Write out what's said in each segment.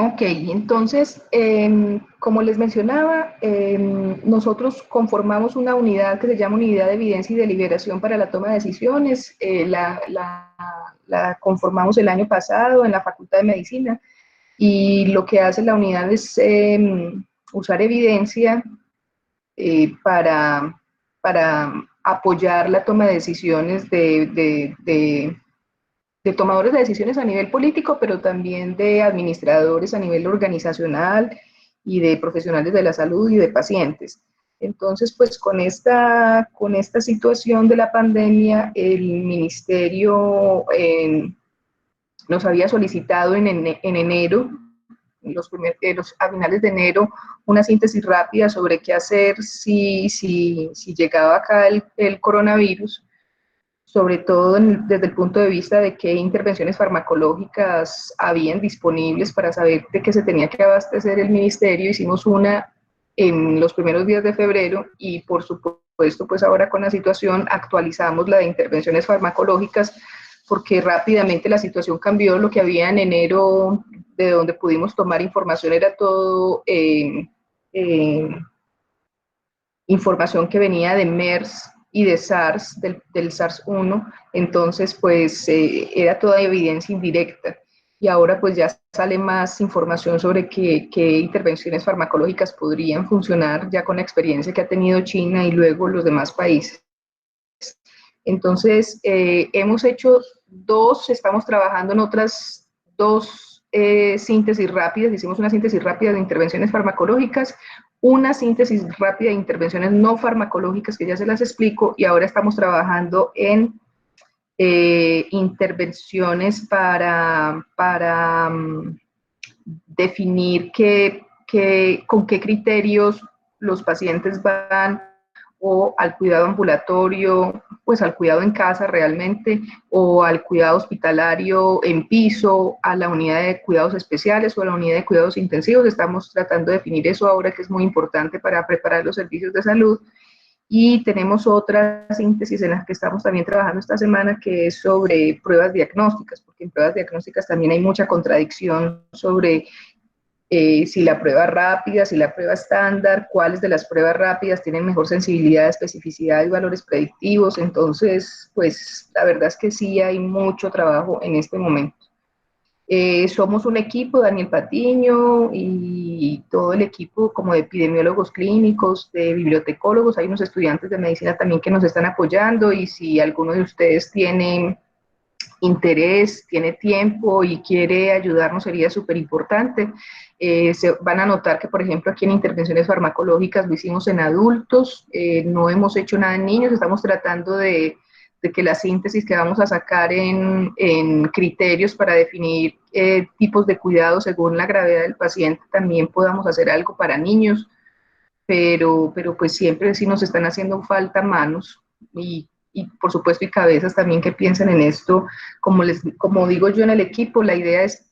Ok, entonces, como les mencionaba, nosotros conformamos una unidad que se llama Unidad de Evidencia y Deliberación para la Toma de Decisiones. La conformamos el año pasado en la Facultad de Medicina, y lo que hace la unidad es usar evidencia para apoyar la toma de decisiones de tomadores de decisiones a nivel político, pero también de administradores a nivel organizacional y de profesionales de la salud y de pacientes. Entonces, pues con esta situación de la pandemia, el ministerio nos había solicitado en enero, a finales de enero, una síntesis rápida sobre qué hacer si llegaba acá el coronavirus, sobre todo desde el punto de vista de qué intervenciones farmacológicas habían disponibles para saber de qué se tenía que abastecer el ministerio. Hicimos una en los primeros días de febrero y por supuesto pues ahora con la situación actualizamos la de intervenciones farmacológicas porque rápidamente la situación cambió. Lo que había en enero, de donde pudimos tomar información, era todo información que venía de MERS y de SARS, del SARS-1, entonces pues era toda evidencia indirecta. Y ahora pues ya sale más información sobre qué intervenciones farmacológicas podrían funcionar ya con la experiencia que ha tenido China y luego los demás países. Entonces, hemos hecho estamos trabajando en otras dos síntesis rápidas. Hicimos una síntesis rápida de intervenciones farmacológicas, una síntesis rápida de intervenciones no farmacológicas, que ya se las explico, y ahora estamos trabajando en intervenciones para definir con qué criterios los pacientes van o al cuidado ambulatorio, pues al cuidado en casa realmente, o al cuidado hospitalario en piso, a la unidad de cuidados especiales o a la unidad de cuidados intensivos. Estamos tratando de definir eso ahora, que es muy importante para preparar los servicios de salud. Y tenemos otra síntesis en la que estamos también trabajando esta semana, que es sobre pruebas diagnósticas, porque en pruebas diagnósticas también hay mucha contradicción sobre si la prueba rápida, si la prueba estándar, cuáles de las pruebas rápidas tienen mejor sensibilidad, especificidad y valores predictivos. Entonces, pues la verdad es que sí hay mucho trabajo en este momento. Somos un equipo, Daniel Patiño y todo el equipo como de epidemiólogos clínicos, de bibliotecólogos. Hay unos estudiantes de medicina también que nos están apoyando, y si alguno de ustedes tiene interés, tiene tiempo y quiere ayudarnos, sería súper importante. Se van a notar que, por ejemplo, aquí en intervenciones farmacológicas lo hicimos en adultos, no hemos hecho nada en niños. Estamos tratando de que la síntesis que vamos a sacar en criterios para definir tipos de cuidados según la gravedad del paciente, también podamos hacer algo para niños, pero pues siempre sí nos están haciendo falta manos y por supuesto y cabezas también que piensen en esto. Como digo yo en el equipo, la idea es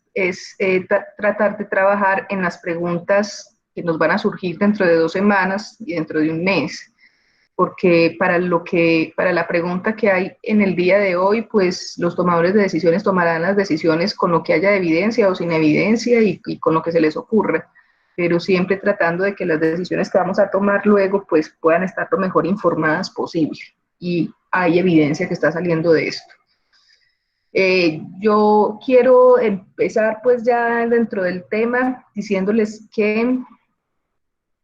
tratar de trabajar en las preguntas que nos van a surgir dentro de 2 semanas y dentro de un mes, porque para la pregunta que hay en el día de hoy, pues los tomadores de decisiones tomarán las decisiones con lo que haya de evidencia o sin evidencia y con lo que se les ocurra, pero siempre tratando de que las decisiones que vamos a tomar luego pues puedan estar lo mejor informadas posible, y hay evidencia que está saliendo de esto. Yo quiero empezar pues ya dentro del tema diciéndoles que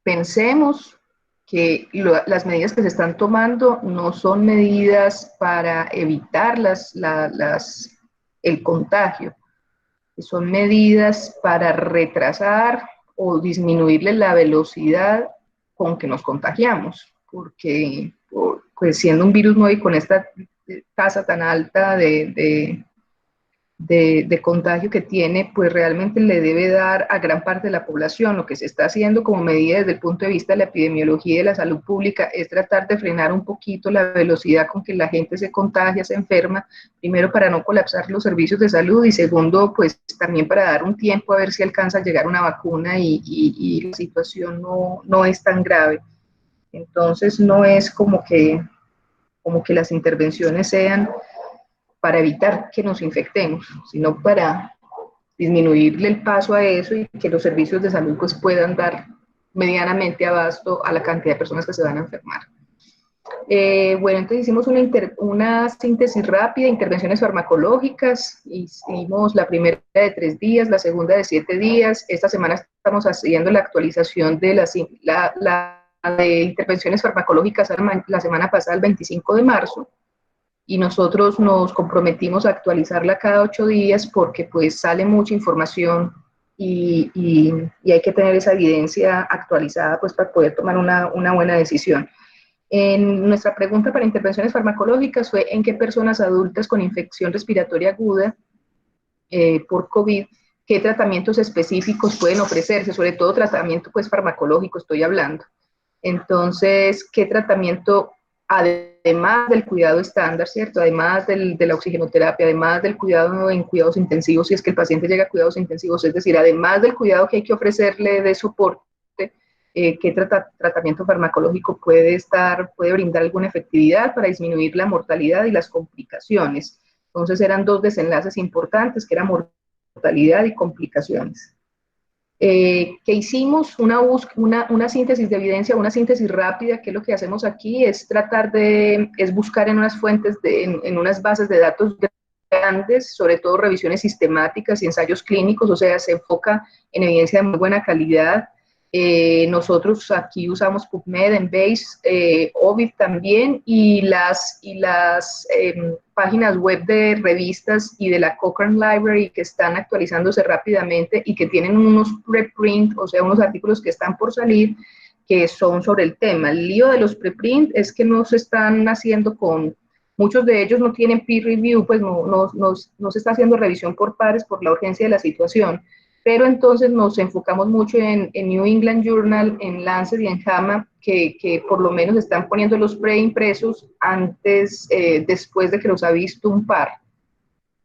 pensemos que las medidas que se están tomando no son medidas para evitar el contagio, son medidas para retrasar o disminuirle la velocidad con que nos contagiamos, porque pues siendo un virus nuevo y con esta tasa tan alta de contagio que tiene, pues realmente le debe dar a gran parte de la población. Lo que se está haciendo como medida desde el punto de vista de la epidemiología y de la salud pública es tratar de frenar un poquito la velocidad con que la gente se contagia, se enferma, primero para no colapsar los servicios de salud y segundo, pues también para dar un tiempo a ver si alcanza a llegar una vacuna y la situación no es tan grave. Entonces no es como que las intervenciones sean para evitar que nos infectemos, sino disminuirle el paso a eso y que los servicios de salud pues puedan dar medianamente abasto a la cantidad de personas que se van a enfermar. Bueno, entonces hicimos una síntesis rápida, intervenciones farmacológicas, hicimos la primera de 3 días, la segunda de 7 días, esta semana estamos haciendo la actualización de la de intervenciones farmacológicas la semana pasada, el 25 de marzo, y nosotros nos comprometimos a actualizarla cada 8 días porque pues sale mucha información y hay que tener esa evidencia actualizada pues para poder tomar una buena decisión. En nuestra pregunta para intervenciones farmacológicas fue en qué personas adultas con infección respiratoria aguda por COVID, qué tratamientos específicos pueden ofrecerse, sobre todo tratamiento pues farmacológico estoy hablando. Entonces, ¿qué tratamiento, además del cuidado estándar, ¿cierto? Además de la oxigenoterapia, además del cuidado en cuidados intensivos, si es que el paciente llega a cuidados intensivos, es decir, además del cuidado que hay que ofrecerle de soporte, qué tratamiento farmacológico puede brindar alguna efectividad para disminuir la mortalidad y las complicaciones. Entonces eran 2 desenlaces importantes, que eran mortalidad y complicaciones. Que hicimos una síntesis de evidencia, una síntesis rápida, que lo que hacemos aquí es buscar en unas fuentes, en unas bases de datos grandes, sobre todo revisiones sistemáticas y ensayos clínicos, o sea, se enfoca en evidencia de muy buena calidad. Nosotros aquí usamos PubMed, Embase, Ovid también, y las páginas web de revistas y de la Cochrane Library que están actualizándose rápidamente y que tienen unos preprint, o sea, unos artículos que están por salir, que son sobre el tema. El lío de los preprint es que no se están haciendo muchos de ellos no tienen peer review, pues no se está haciendo revisión por pares por la urgencia de la situación. Pero entonces nos enfocamos mucho en New England Journal, en Lancet y en JAMA, que por lo menos están poniendo los preimpresos después de que los ha visto un par.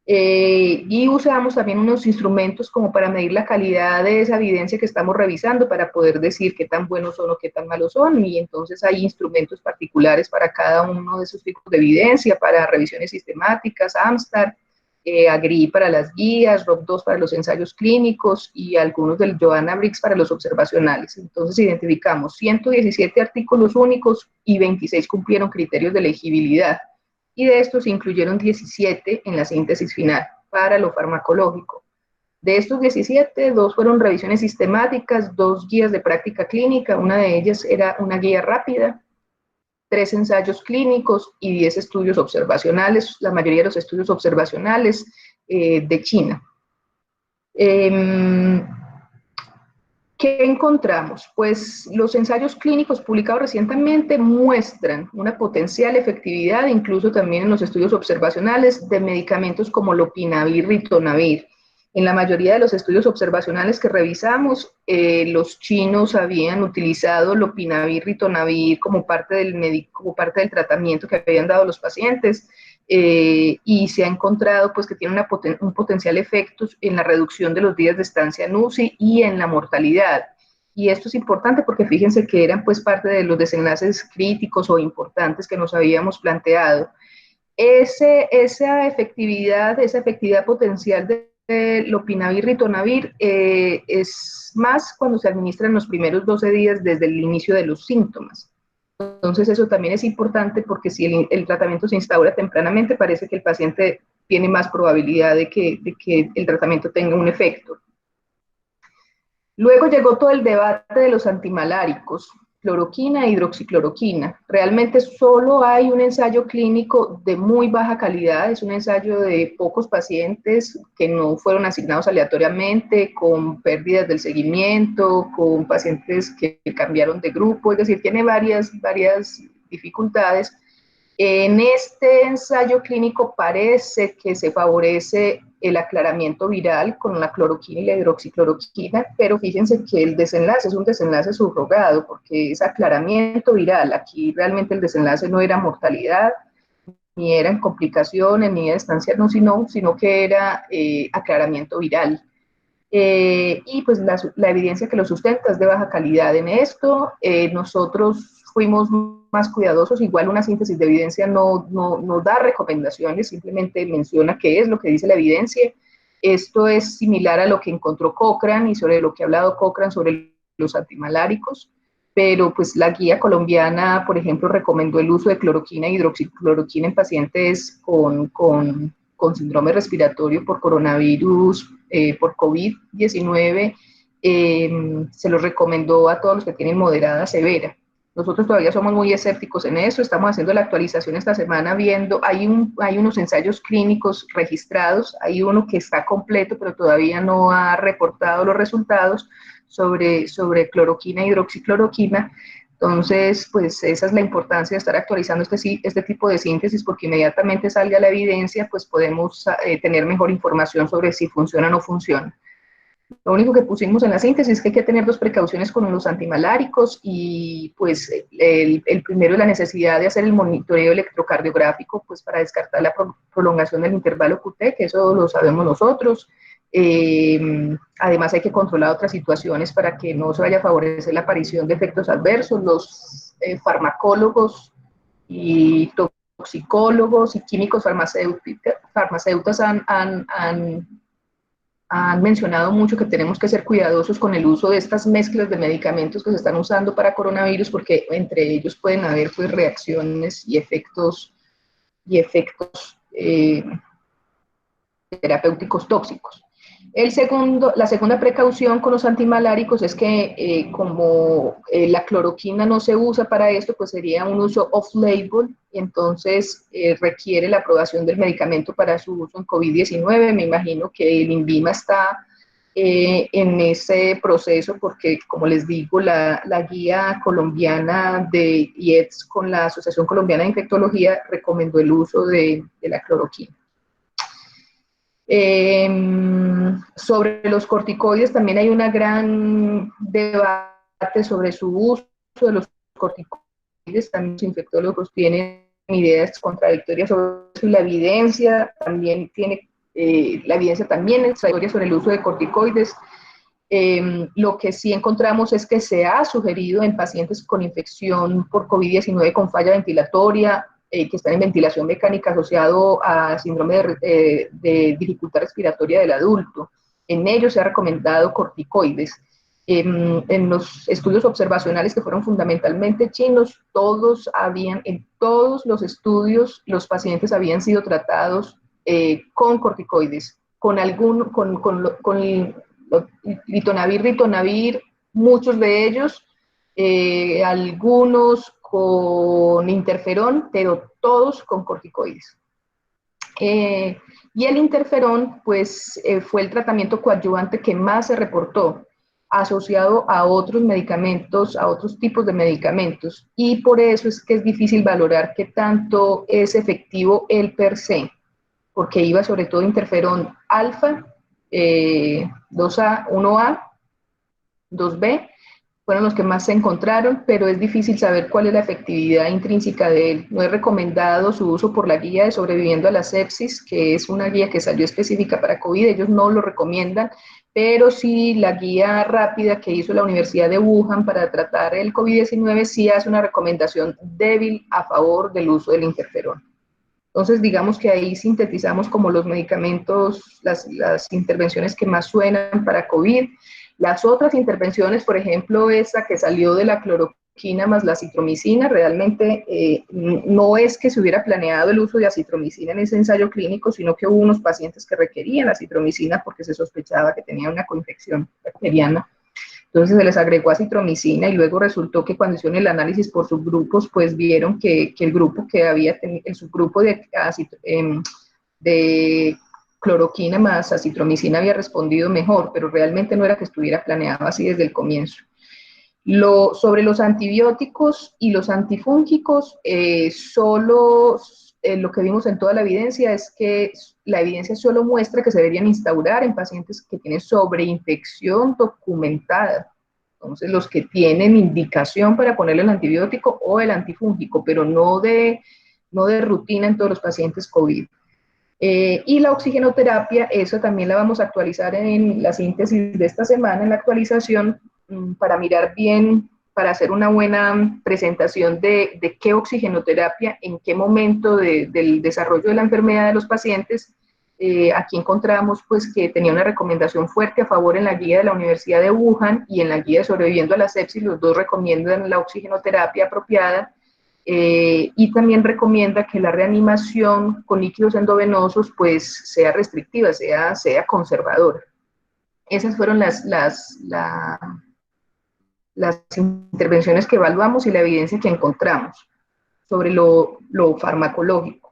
Y usamos también unos instrumentos como para medir la calidad de esa evidencia que estamos revisando para poder decir qué tan buenos son o qué tan malos son, y entonces hay instrumentos particulares para cada uno de esos tipos de evidencia, para revisiones sistemáticas, AMSTAR, AGRI para las guías, ROC2 para los ensayos clínicos y algunos del Joanna Briggs para los observacionales. Entonces identificamos 117 artículos únicos y 26 cumplieron criterios de elegibilidad, y de estos se incluyeron 17 en la síntesis final para lo farmacológico. De estos 17, 2 fueron revisiones sistemáticas, 2 guías de práctica clínica, una de ellas era una guía rápida, 3 ensayos clínicos y 10 estudios observacionales, la mayoría de los estudios observacionales de China. ¿Qué encontramos? Pues los ensayos clínicos publicados recientemente muestran una potencial efectividad, incluso también en los estudios observacionales, de medicamentos como lopinavir, ritonavir. En la mayoría de los estudios observacionales que revisamos, los chinos habían utilizado lopinavir, ritonavir como parte del tratamiento que habían dado los pacientes, y se ha encontrado pues que tiene un potencial efecto en la reducción de los días de estancia en UCI y en la mortalidad. Y esto es importante porque fíjense que eran pues parte de los desenlaces críticos o importantes que nos habíamos planteado. Esa efectividad potencial de lopinavir, ritonavir es más cuando se administra en los primeros 12 días desde el inicio de los síntomas. Entonces eso también es importante porque si el tratamiento se instaura tempranamente, parece que el paciente tiene más probabilidad de que el tratamiento tenga un efecto. Luego llegó todo el debate de los antimaláricos, cloroquina e hidroxicloroquina. Realmente solo hay un ensayo clínico de muy baja calidad, es un ensayo de pocos pacientes que no fueron asignados aleatoriamente, con pérdidas del seguimiento, con pacientes que cambiaron de grupo, es decir, tiene varias dificultades. En este ensayo clínico parece que se favorece el aclaramiento viral con la cloroquina y la hidroxicloroquina, pero fíjense que el desenlace es un desenlace subrogado porque es aclaramiento viral. Aquí realmente el desenlace no era mortalidad, ni eran complicaciones, ni era estancia, no, sino que era aclaramiento viral. Y pues la evidencia que lo sustenta es de baja calidad. En esto nosotros fuimos más cuidadosos, igual una síntesis de evidencia no da recomendaciones, simplemente menciona qué es lo que dice la evidencia, Esto es similar a lo que encontró Cochrane y sobre lo que ha hablado Cochrane sobre los antimaláricos, pero pues la guía colombiana, por ejemplo, recomendó el uso de cloroquina e hidroxicloroquina en pacientes con síndrome respiratorio por coronavirus, por COVID-19, se los recomendó a todos los que tienen moderada severa. Nosotros todavía somos muy escépticos en eso, estamos haciendo la actualización esta semana viendo, hay unos ensayos clínicos registrados, hay uno que está completo pero todavía no ha reportado los resultados sobre cloroquina e hidroxicloroquina. Entonces, pues esa es la importancia de estar actualizando este tipo de síntesis, porque inmediatamente salga la evidencia, pues podemos tener mejor información sobre si funciona o no funciona. Lo único que pusimos en la síntesis es que hay que tener dos precauciones con los antimaláricos y pues el primero es la necesidad de hacer el monitoreo electrocardiográfico pues para descartar la prolongación del intervalo QT, que eso lo sabemos nosotros. Además hay que controlar otras situaciones para que no se vaya a favorecer la aparición de efectos adversos. Los farmacólogos y toxicólogos y químicos farmacéuticos han mencionado mucho que tenemos que ser cuidadosos con el uso de estas mezclas de medicamentos que se están usando para coronavirus, porque entre ellos pueden haber pues, reacciones y efectos terapéuticos tóxicos. La segunda precaución con los antimaláricos es que como la cloroquina no se usa para esto, pues sería un uso off-label, y entonces requiere la aprobación del medicamento para su uso en COVID-19. Me imagino que el INVIMA está en ese proceso porque, como les digo, la guía colombiana de IEDS con la Asociación Colombiana de Infectología recomendó el uso de la cloroquina. Sobre los corticoides también hay una gran debate sobre su uso de los corticoides. También los infectólogos tienen ideas contradictorias sobre eso, y la evidencia también tiene es contradictoria sobre el uso de corticoides. Lo que sí encontramos es que se ha sugerido en pacientes con infección por COVID-19 con falla ventilatoria, que están en ventilación mecánica asociado a síndrome de dificultad respiratoria del adulto. En ellos se ha recomendado corticoides. En los estudios observacionales que fueron fundamentalmente chinos, en todos los estudios los pacientes habían sido tratados con corticoides, con litonavir, ritonavir, muchos de ellos, algunos con interferón, pero todos con corticoides. Y el interferón, pues, fue el tratamiento coadyuvante que más se reportó, asociado a otros medicamentos, a otros tipos de medicamentos, y por eso es que es difícil valorar qué tanto es efectivo el per se, porque iba sobre todo interferón alfa, 2A, 1A, 2B, fueron los que más se encontraron, pero es difícil saber cuál es la efectividad intrínseca de él. No es recomendado su uso por la guía de Sobreviviendo a la Sepsis, que es una guía que salió específica para COVID, ellos no lo recomiendan, pero sí la guía rápida que hizo la Universidad de Wuhan para tratar el COVID-19 sí hace una recomendación débil a favor del uso del interferón. Entonces, digamos que ahí sintetizamos como los medicamentos, las intervenciones que más suenan para COVID. Las otras intervenciones, por ejemplo, esa que salió de la cloroquina más la acitromicina, realmente no es que se hubiera planeado el uso de acitromicina en ese ensayo clínico, sino que hubo unos pacientes que requerían acitromicina porque se sospechaba que tenían una coinfección bacteriana. Entonces se les agregó acitromicina y luego resultó que cuando hicieron el análisis por subgrupos, pues vieron que el grupo que había tenido, el subgrupo de cloroquina más acitromicina había respondido mejor, pero realmente no era que estuviera planeado así desde el comienzo. Sobre los antibióticos y los antifúngicos, lo que vimos en toda la evidencia es que la evidencia solo muestra que se deberían instaurar en pacientes que tienen sobreinfección documentada. Entonces, los que tienen indicación para ponerle el antibiótico o el antifúngico, pero no de rutina en todos los pacientes COVID. Y la oxigenoterapia, eso también la vamos a actualizar en la síntesis de esta semana, en la actualización, para mirar bien, para hacer una buena presentación de qué oxigenoterapia, en qué momento del desarrollo de la enfermedad de los pacientes aquí encontramos pues que tenía una recomendación fuerte a favor en la guía de la Universidad de Wuhan y en la guía de Sobreviviendo a la Sepsis, los dos recomiendan la oxigenoterapia apropiada, y también recomienda que la reanimación con líquidos endovenosos pues sea restrictiva, sea conservadora. Esas fueron las intervenciones que evaluamos y la evidencia que encontramos sobre lo farmacológico.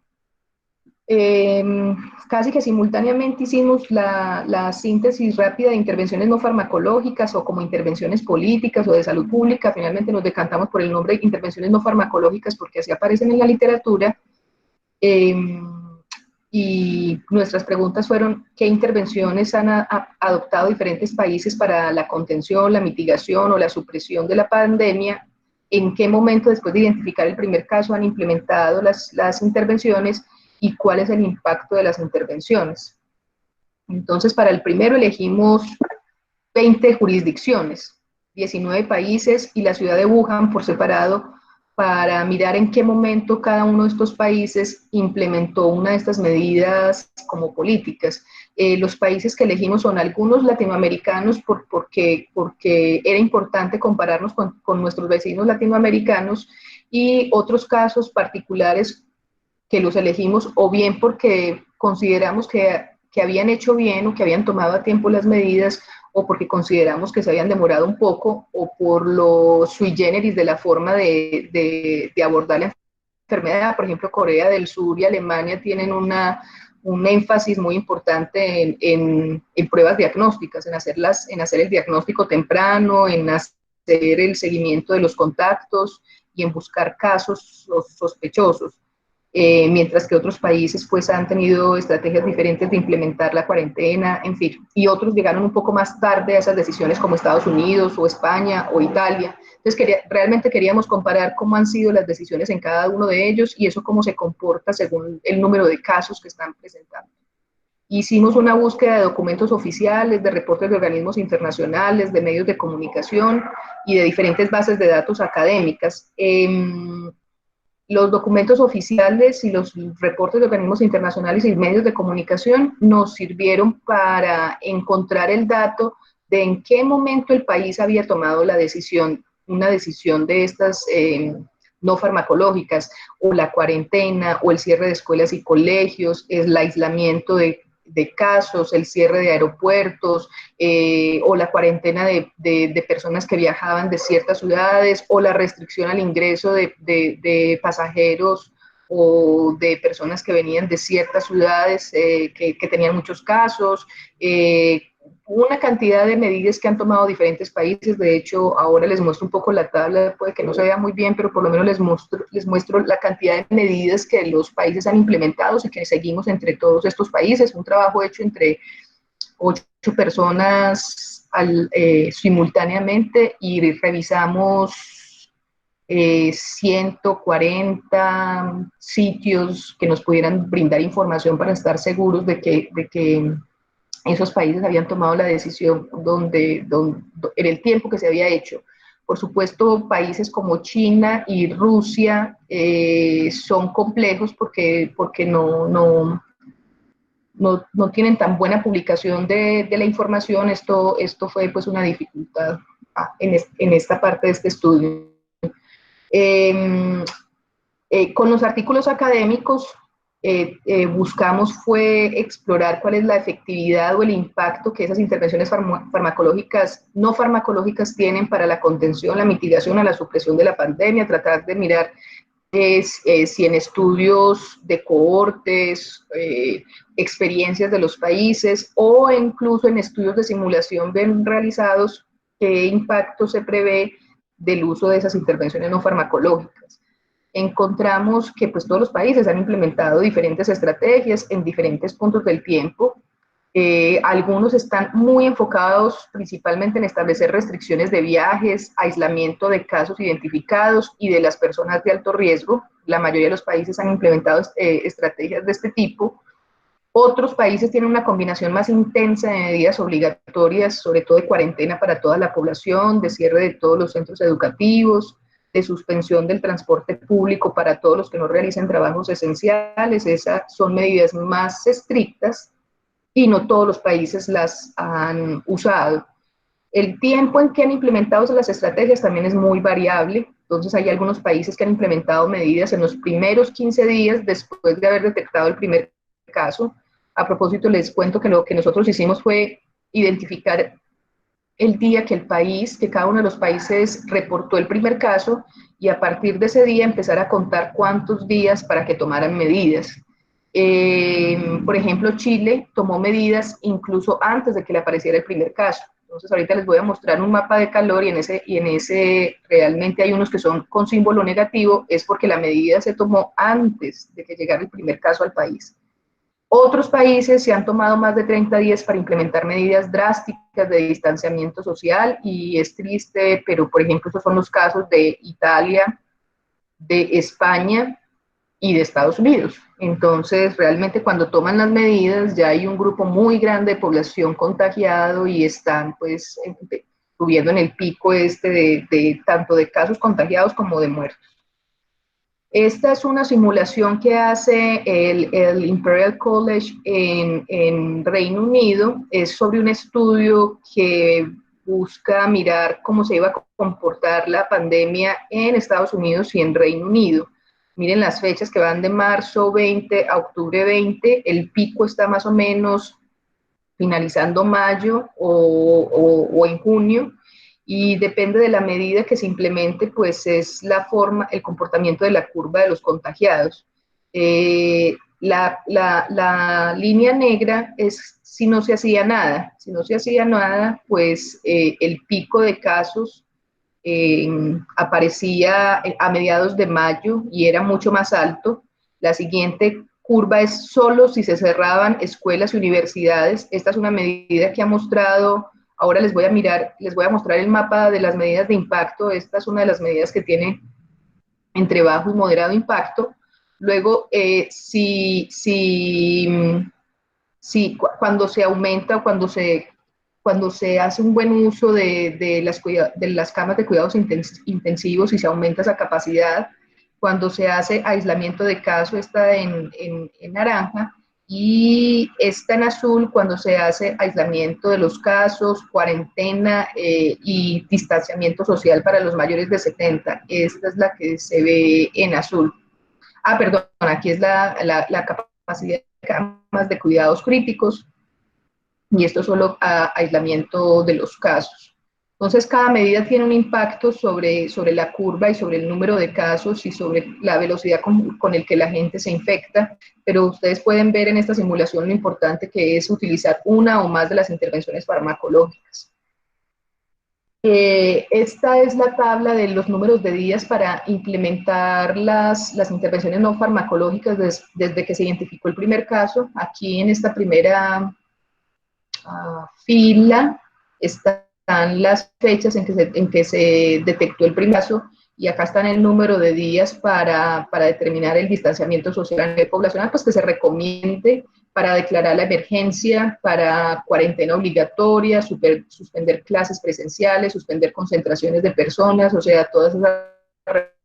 Casi que simultáneamente hicimos la síntesis rápida de intervenciones no farmacológicas o como intervenciones políticas o de salud pública. Finalmente nos decantamos por el nombre de intervenciones no farmacológicas porque así aparecen en la literatura. Y nuestras preguntas fueron: ¿qué intervenciones han adoptado diferentes países para la contención, la mitigación o la supresión de la pandemia? ¿En qué momento, después de identificar el primer caso, han implementado las intervenciones? ¿Y cuál es el impacto de las intervenciones? Entonces, para el primero elegimos 20 jurisdicciones, 19 países y la ciudad de Wuhan por separado, para mirar en qué momento cada uno de estos países implementó una de estas medidas como políticas. Los países que elegimos son algunos latinoamericanos porque era importante compararnos con nuestros vecinos latinoamericanos, y otros casos particulares que los elegimos o bien porque consideramos que habían hecho bien o que habían tomado a tiempo las medidas, o porque consideramos que se habían demorado un poco, o por lo sui generis de la forma de abordar la enfermedad. Por ejemplo, Corea del Sur y Alemania tienen un énfasis muy importante en pruebas diagnósticas, en hacer el diagnóstico temprano, en hacer el seguimiento de los contactos y en buscar casos sospechosos. Mientras que otros países pues han tenido estrategias diferentes de implementar la cuarentena, en fin, y otros llegaron un poco más tarde a esas decisiones, como Estados Unidos o España o Italia. Entonces realmente queríamos comparar cómo han sido las decisiones en cada uno de ellos y eso cómo se comporta según el número de casos que están presentando. Hicimos una búsqueda de documentos oficiales, de reportes de organismos internacionales, de medios de comunicación y de diferentes bases de datos académicas. Los documentos oficiales y los reportes de organismos internacionales y medios de comunicación nos sirvieron para encontrar el dato de en qué momento el país había tomado la decisión, una decisión de estas no farmacológicas, o la cuarentena, o el cierre de escuelas y colegios, el aislamiento de casos, el cierre de aeropuertos, o la cuarentena de personas que viajaban de ciertas ciudades, o la restricción al ingreso de pasajeros o de personas que venían de ciertas ciudades que tenían muchos casos. Una cantidad de medidas que han tomado diferentes países. De hecho, ahora les muestro un poco la tabla, puede que no se vea muy bien, pero por lo menos les muestro la cantidad de medidas que los países han implementado y que seguimos entre todos estos países. Un trabajo hecho entre 8 personas simultáneamente, y revisamos 140 sitios que nos pudieran brindar información para estar seguros de que esos países habían tomado la decisión en el tiempo que se había hecho. Por supuesto, países como China y Rusia son complejos porque no tienen tan buena publicación de la información. Esto fue pues una dificultad en esta parte de este estudio. Con los artículos académicos buscamos fue explorar cuál es la efectividad o el impacto que esas intervenciones farmacológicas, no farmacológicas, tienen para la contención, la mitigación o la supresión de la pandemia, tratar de mirar si en estudios de cohortes, experiencias de los países o incluso en estudios de simulación bien realizados, qué impacto se prevé del uso de esas intervenciones no farmacológicas. Encontramos que pues todos los países han implementado diferentes estrategias en diferentes puntos del tiempo. Algunos están muy enfocados principalmente en establecer restricciones de viajes, aislamiento de casos identificados y de las personas de alto riesgo. La mayoría de los países han implementado estrategias de este tipo. Otros países tienen una combinación más intensa de medidas obligatorias, sobre todo de cuarentena para toda la población, de cierre de todos los centros educativos, de suspensión del transporte público para todos los que no realicen trabajos esenciales. Esas son medidas más estrictas. y no todos los países las han usado. El tiempo en que han implementado las estrategias también es muy variable. Entonces hay algunos países que han implementado medidas en los primeros 15 días después de haber detectado el primer caso. A propósito, les cuento que lo que nosotros hicimos fue identificar el día que cada uno de los países reportó el primer caso, y a partir de ese día empezar a contar cuántos días para que tomaran medidas. Por ejemplo, Chile tomó medidas incluso antes de que le apareciera el primer caso. Entonces ahorita les voy a mostrar un mapa de calor, y en ese realmente hay unos que son con símbolo negativo, es porque la medida se tomó antes de que llegara el primer caso al país. Otros países se han tomado más de 30 días para implementar medidas drásticas de distanciamiento social, y es triste, pero por ejemplo estos son los casos de Italia, de España y de Estados Unidos. Entonces realmente cuando toman las medidas ya hay un grupo muy grande de población contagiado y están pues subiendo en el pico tanto de casos contagiados como de muertos. Esta es una simulación que hace el Imperial College en Reino Unido. Es sobre un estudio que busca mirar cómo se iba a comportar la pandemia en Estados Unidos y en Reino Unido. Miren las fechas que van de marzo 20 a octubre 20. El pico está más o menos finalizando mayo o en junio, y depende de la medida que se implemente, pues es la forma, el comportamiento de la curva de los contagiados. La línea negra es si no se hacía nada. Si no se hacía nada, pues el pico de casos aparecía a mediados de mayo y era mucho más alto. La siguiente curva es solo si se cerraban escuelas y universidades. Esta es una medida que ha mostrado, ahora les voy a mostrar el mapa de las medidas de impacto. Esta es una de las medidas que tiene entre bajo y moderado impacto. Luego, cuando se aumenta, cuando se hace un buen uso de las camas de cuidados intensivos y se aumenta esa capacidad, cuando se hace aislamiento de caso, está en naranja, y está en azul cuando se hace aislamiento de los casos, cuarentena y distanciamiento social para los mayores de 70. Esta es la que se ve en azul. Perdón, aquí es la capacidad de camas de cuidados críticos, y esto es solo aislamiento de los casos. Entonces, cada medida tiene un impacto sobre la curva y sobre el número de casos y sobre la velocidad con el que la gente se infecta, pero ustedes pueden ver en esta simulación lo importante que es utilizar una o más de las intervenciones farmacológicas. Esta es la tabla de los números de días para implementar las intervenciones no farmacológicas desde que se identificó el primer caso. Aquí en esta primera fila están las fechas en que se detectó el primer caso, y acá están el número de días para determinar el distanciamiento social a nivel poblacional, pues que se recomiende para declarar la emergencia, para cuarentena obligatoria, suspender clases presenciales, suspender concentraciones de personas, o sea, todas esas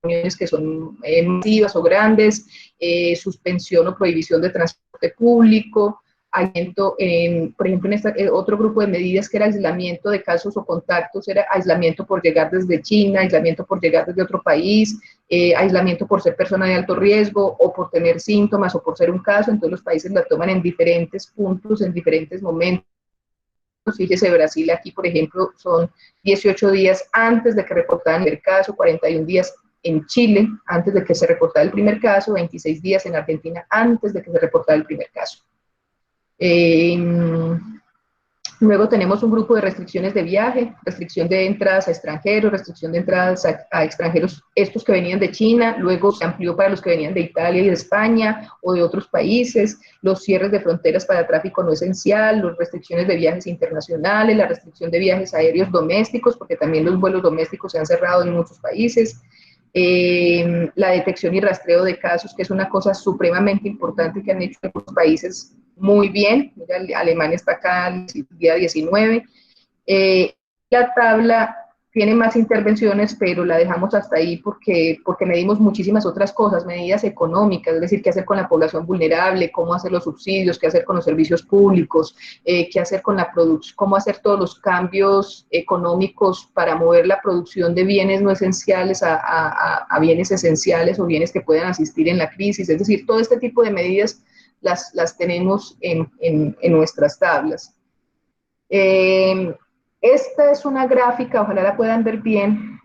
reuniones que son masivas o grandes, suspensión o prohibición de transporte público, por ejemplo, en otro grupo de medidas que era aislamiento de casos o contactos, era aislamiento por llegar desde China, aislamiento por llegar desde otro país, aislamiento por ser persona de alto riesgo o por tener síntomas o por ser un caso. Entonces los países la toman en diferentes puntos, en diferentes momentos. Fíjese, Brasil aquí, por ejemplo, son 18 días antes de que reportaran el caso, 41 días en Chile antes de que se reportara el primer caso, 26 días en Argentina antes de que se reportara el primer caso. Luego tenemos un grupo de restricciones de viaje, restricción de entradas a extranjeros, restricción de entradas a extranjeros, estos que venían de China, luego se amplió para los que venían de Italia y de España o de otros países, los cierres de fronteras para tráfico no esencial, las restricciones de viajes internacionales, la restricción de viajes aéreos domésticos, porque también los vuelos domésticos se han cerrado en muchos países. La detección y rastreo de casos, que es una cosa supremamente importante que han hecho los países muy bien. Mira, Alemania está acá el día 19. La tabla tiene más intervenciones, pero la dejamos hasta ahí porque medimos muchísimas otras cosas, medidas económicas, es decir, qué hacer con la población vulnerable, cómo hacer los subsidios, qué hacer con los servicios públicos, qué hacer con la producción, cómo hacer todos los cambios económicos para mover la producción de bienes no esenciales a bienes esenciales o bienes que puedan asistir en la crisis, es decir, todo este tipo de medidas las tenemos en nuestras tablas. Esta es una gráfica, ojalá la puedan ver bien.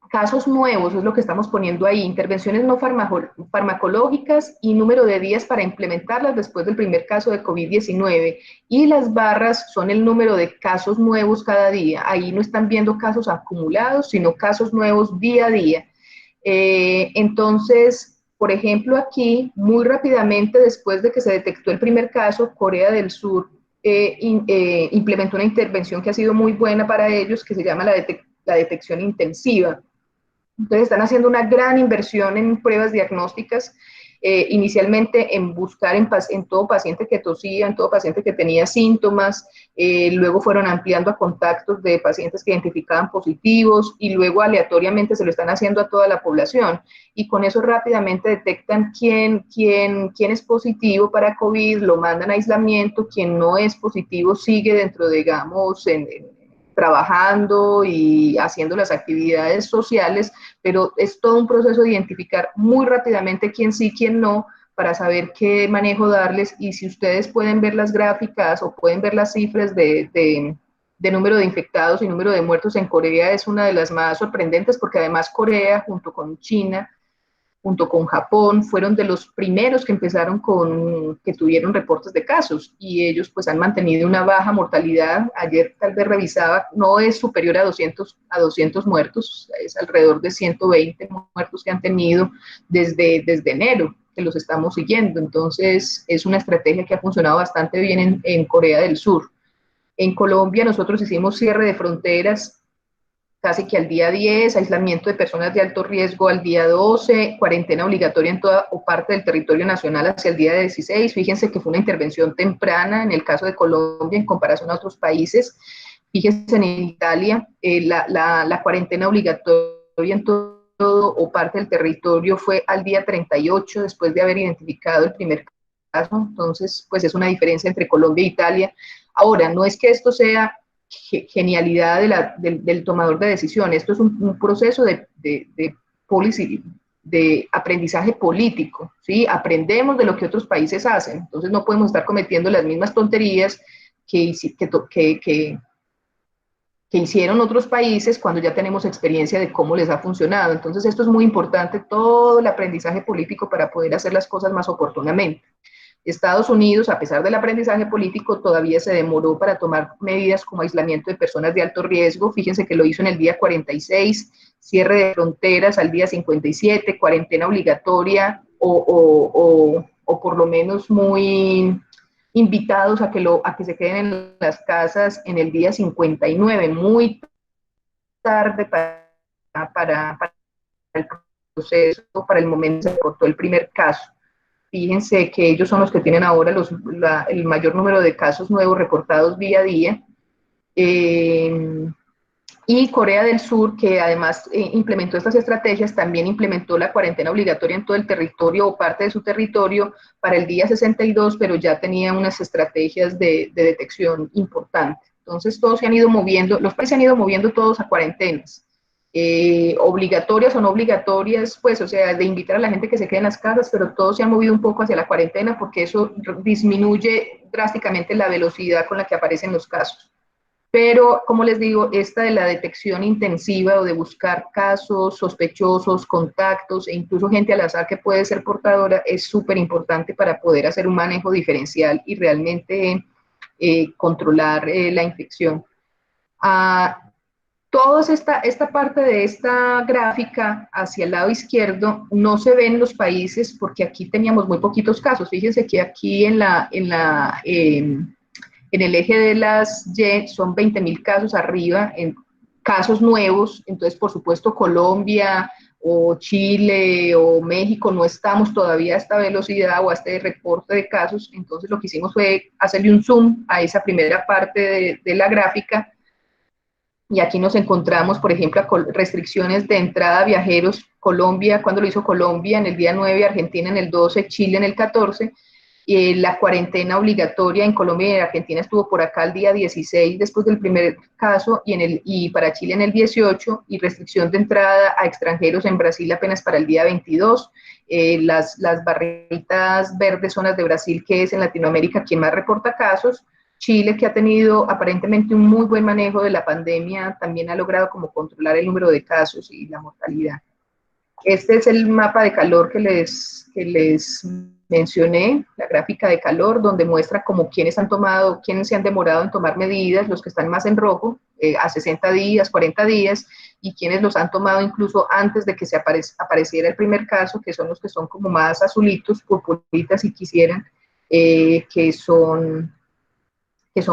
Casos nuevos es lo que estamos poniendo ahí, intervenciones no farmacológicas y número de días para implementarlas después del primer caso de COVID-19. Y las barras son el número de casos nuevos cada día. Ahí no están viendo casos acumulados, sino casos nuevos día a día. Entonces, por ejemplo, aquí, muy rápidamente, después de que se detectó el primer caso, Corea del Sur implementó una intervención que ha sido muy buena para ellos, que se llama la detección intensiva. Entonces están haciendo una gran inversión en pruebas diagnósticas, inicialmente en buscar en todo paciente que tosía, en todo paciente que tenía síntomas, luego fueron ampliando a contactos de pacientes que identificaban positivos y luego aleatoriamente se lo están haciendo a toda la población y con eso rápidamente detectan quién es positivo para COVID, lo mandan a aislamiento, quien no es positivo sigue dentro, digamos, trabajando y haciendo las actividades sociales, pero es todo un proceso de identificar muy rápidamente quién sí, quién no, para saber qué manejo darles, y si ustedes pueden ver las gráficas o pueden ver las cifras de número de infectados y número de muertos en Corea, es una de las más sorprendentes, porque además Corea, junto con China, junto con Japón, fueron de los primeros que empezaron que tuvieron reportes de casos, y ellos pues han mantenido una baja mortalidad. Ayer tal vez revisaba, no es superior a 200 muertos, es alrededor de 120 muertos que han tenido desde enero, que los estamos siguiendo. Entonces es una estrategia que ha funcionado bastante bien en Corea del Sur. En Colombia nosotros hicimos cierre de fronteras casi que al día 10, aislamiento de personas de alto riesgo al día 12, cuarentena obligatoria en toda o parte del territorio nacional hacia el día 16. Fíjense que fue una intervención temprana en el caso de Colombia en comparación a otros países. Fíjense en Italia, la cuarentena obligatoria en todo o parte del territorio fue al día 38 después de haber identificado el primer caso. Entonces, pues es una diferencia entre Colombia e Italia. Ahora, no es que esto sea genialidad del tomador de decisión. Esto es un proceso de policy, de aprendizaje político, ¿sí? Aprendemos de lo que otros países hacen, entonces no podemos estar cometiendo las mismas tonterías que hicieron otros países cuando ya tenemos experiencia de cómo les ha funcionado. Entonces esto es muy importante, todo el aprendizaje político para poder hacer las cosas más oportunamente. Estados Unidos, a pesar del aprendizaje político, todavía se demoró para tomar medidas como aislamiento de personas de alto riesgo. Fíjense que lo hizo en el día 46, cierre de fronteras al día 57, cuarentena obligatoria o por lo menos muy invitados a que se queden en las casas en el día 59, muy tarde para el proceso, para el momento se reportó el primer caso. Fíjense que ellos son los que tienen ahora el mayor número de casos nuevos reportados día a día. Y Corea del Sur, que además implementó estas estrategias, también implementó la cuarentena obligatoria en todo el territorio o parte de su territorio para el día 62, pero ya tenía unas estrategias de detección importantes. Entonces todos se han ido moviendo, los países se han ido moviendo todos a cuarentenas. Obligatorias o no obligatorias, pues, o sea, de invitar a la gente que se quede en las casas, pero todos se han movido un poco hacia la cuarentena porque eso disminuye drásticamente la velocidad con la que aparecen los casos. Pero, como les digo, esta de la detección intensiva o de buscar casos sospechosos, contactos e incluso gente al azar que puede ser portadora es súper importante para poder hacer un manejo diferencial y realmente controlar la infección. Toda esta parte de esta gráfica hacia el lado izquierdo no se ve en los países porque aquí teníamos muy poquitos casos. Fíjense que aquí en el eje de las Y son 20.000 casos arriba, en casos nuevos. Entonces, por supuesto, Colombia o Chile o México no estamos todavía a esta velocidad o a este reporte de casos. Entonces, lo que hicimos fue hacerle un zoom a esa primera parte de la gráfica y aquí nos encontramos, por ejemplo, con restricciones de entrada a viajeros. Colombia, cuando lo hizo Colombia, en el día 9, Argentina en el 12, Chile en el 14, la cuarentena obligatoria en Colombia y en Argentina estuvo por acá el día 16 después del primer caso, y para Chile en el 18, y restricción de entrada a extranjeros en Brasil apenas para el día 22. Las barritas verdes zonas de Brasil, que es en Latinoamérica quien más reporta casos. Chile, que ha tenido aparentemente un muy buen manejo de la pandemia, también ha logrado como controlar el número de casos y la mortalidad. Este es el mapa de calor que les mencioné, la gráfica de calor, donde muestra como quiénes se han demorado en tomar medidas, los que están más en rojo, a 60 días, 40 días, y quienes los han tomado incluso antes de que apareciera el primer caso, que son los que son como más azulitos, purpuritas si quisieran, que son,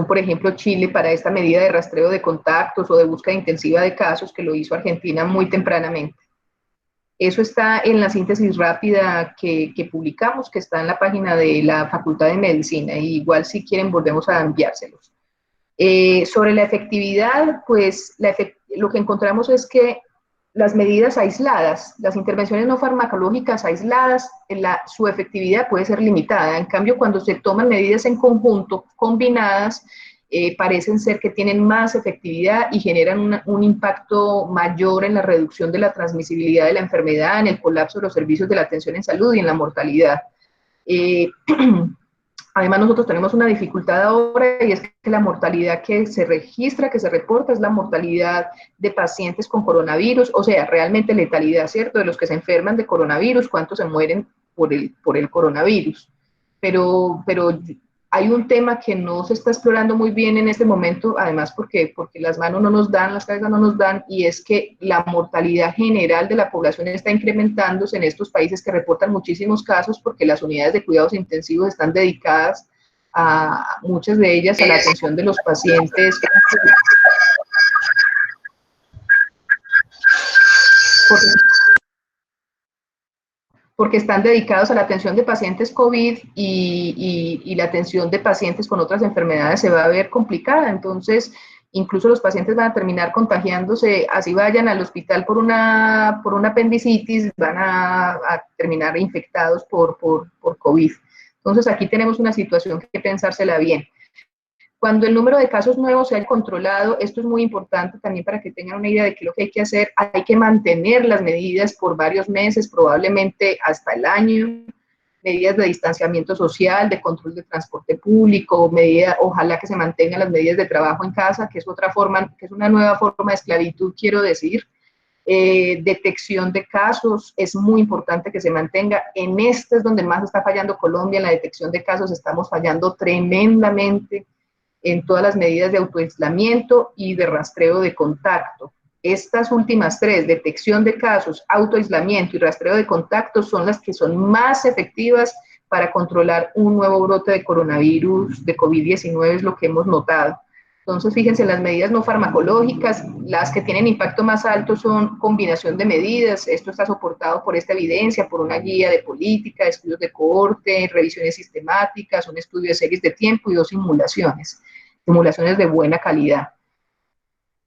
por ejemplo, Chile para esta medida de rastreo de contactos o de búsqueda intensiva de casos, que lo hizo Argentina muy tempranamente. Eso está en la síntesis rápida que publicamos, que está en la página de la Facultad de Medicina, y igual si quieren volvemos a enviárselos. Sobre la efectividad, pues lo que encontramos es que las medidas aisladas, las intervenciones no farmacológicas aisladas, su efectividad puede ser limitada. En cambio, cuando se toman medidas en conjunto, combinadas, parecen ser que tienen más efectividad y generan un impacto mayor en la reducción de la transmisibilidad de la enfermedad, en el colapso de los servicios de la atención en salud y en la mortalidad. Además, nosotros tenemos una dificultad ahora, y es que la mortalidad que se registra, que se reporta, es la mortalidad de pacientes con coronavirus, o sea, realmente letalidad, ¿cierto? De los que se enferman de coronavirus, cuántos se mueren por el coronavirus. Pero hay un tema que no se está explorando muy bien en este momento, además porque las manos no nos dan, las cabezas no nos dan, y es que la mortalidad general de la población está incrementándose en estos países que reportan muchísimos casos, porque las unidades de cuidados intensivos están dedicadas a muchas de ellas a la atención de los pacientes. Porque están dedicados a la atención de pacientes COVID, y la atención de pacientes con otras enfermedades se va a ver complicada. Entonces, incluso los pacientes van a terminar contagiándose, así vayan al hospital por una apendicitis, van a terminar infectados por COVID. Entonces, aquí tenemos una situación que pensársela bien. Cuando el número de casos nuevos se haya controlado, esto es muy importante también para que tengan una idea de qué es lo que hay que hacer. Hay que mantener las medidas por varios meses, probablemente hasta el año, medidas de distanciamiento social, de control de transporte público, ojalá que se mantengan las medidas de trabajo en casa, que es otra forma, que es una nueva forma de esclavitud, quiero decir. Detección de casos, es muy importante que se mantenga. En este es donde más está fallando Colombia, en la detección de casos estamos fallando tremendamente en todas las medidas de autoaislamiento y de rastreo de contacto. Estas últimas tres, detección de casos, autoaislamiento y rastreo de contactos, son las que son más efectivas para controlar un nuevo brote de coronavirus, de COVID-19, es lo que hemos notado. Entonces, fíjense, las medidas no farmacológicas, las que tienen impacto más alto son combinación de medidas. Esto está soportado por esta evidencia, por una guía de política, estudios de cohorte, revisiones sistemáticas, un estudio de series de tiempo y 2 simulaciones de buena calidad.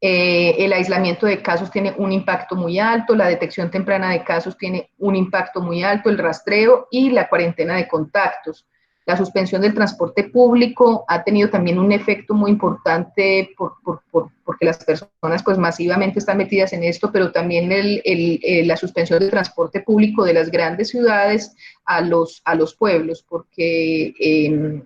El aislamiento de casos tiene un impacto muy alto, la detección temprana de casos tiene un impacto muy alto, el rastreo y la cuarentena de contactos. La suspensión del transporte público ha tenido también un efecto muy importante porque las personas pues masivamente están metidas en esto, pero también la suspensión del transporte público de las grandes ciudades a los pueblos, porque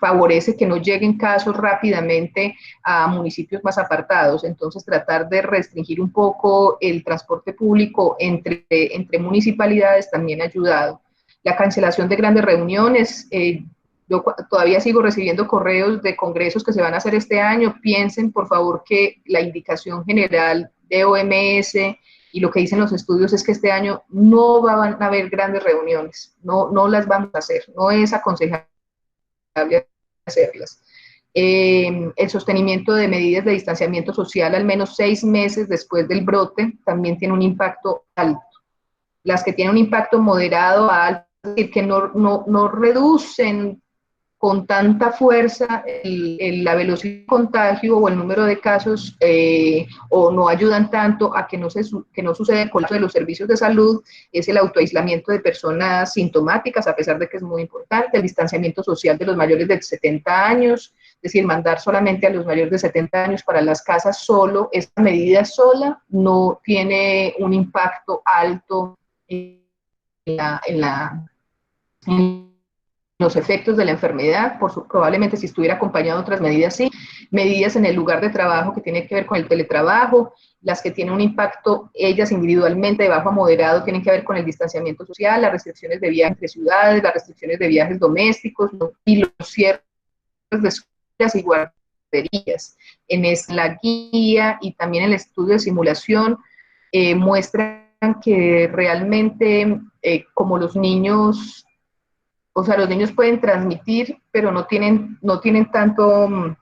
favorece que no lleguen casos rápidamente a municipios más apartados. Entonces, tratar de restringir un poco el transporte público entre municipalidades también ha ayudado. La cancelación de grandes reuniones, yo todavía sigo recibiendo correos de congresos que se van a hacer este año. Piensen, por favor, que la indicación general de OMS y lo que dicen los estudios es que este año no van a haber grandes reuniones, no las vamos a hacer, no es aconsejable hacerlas. El sostenimiento de medidas de distanciamiento social al menos 6 meses después del brote también tiene un impacto alto. Las que tienen un impacto moderado a alto, es decir, que no reducen con tanta fuerza la velocidad de contagio o el número de casos o no ayudan tanto a que no suceda el colapso de los servicios de salud, es el autoaislamiento de personas sintomáticas, a pesar de que es muy importante, el distanciamiento social de los mayores de 70 años, es decir, mandar solamente a los mayores de 70 años para las casas solo, esta medida sola no tiene un impacto alto en los efectos de la enfermedad, probablemente si estuviera acompañado de otras medidas, sí, medidas en el lugar de trabajo que tienen que ver con el teletrabajo, las que tienen un impacto, ellas individualmente de bajo a moderado, tienen que ver con el distanciamiento social, las restricciones de viajes entre ciudades, las restricciones de viajes domésticos y los cierres de escuelas y guarderías. La guía y también el estudio de simulación muestran que realmente como los niños, o sea, los niños pueden transmitir, pero no tienen tanto,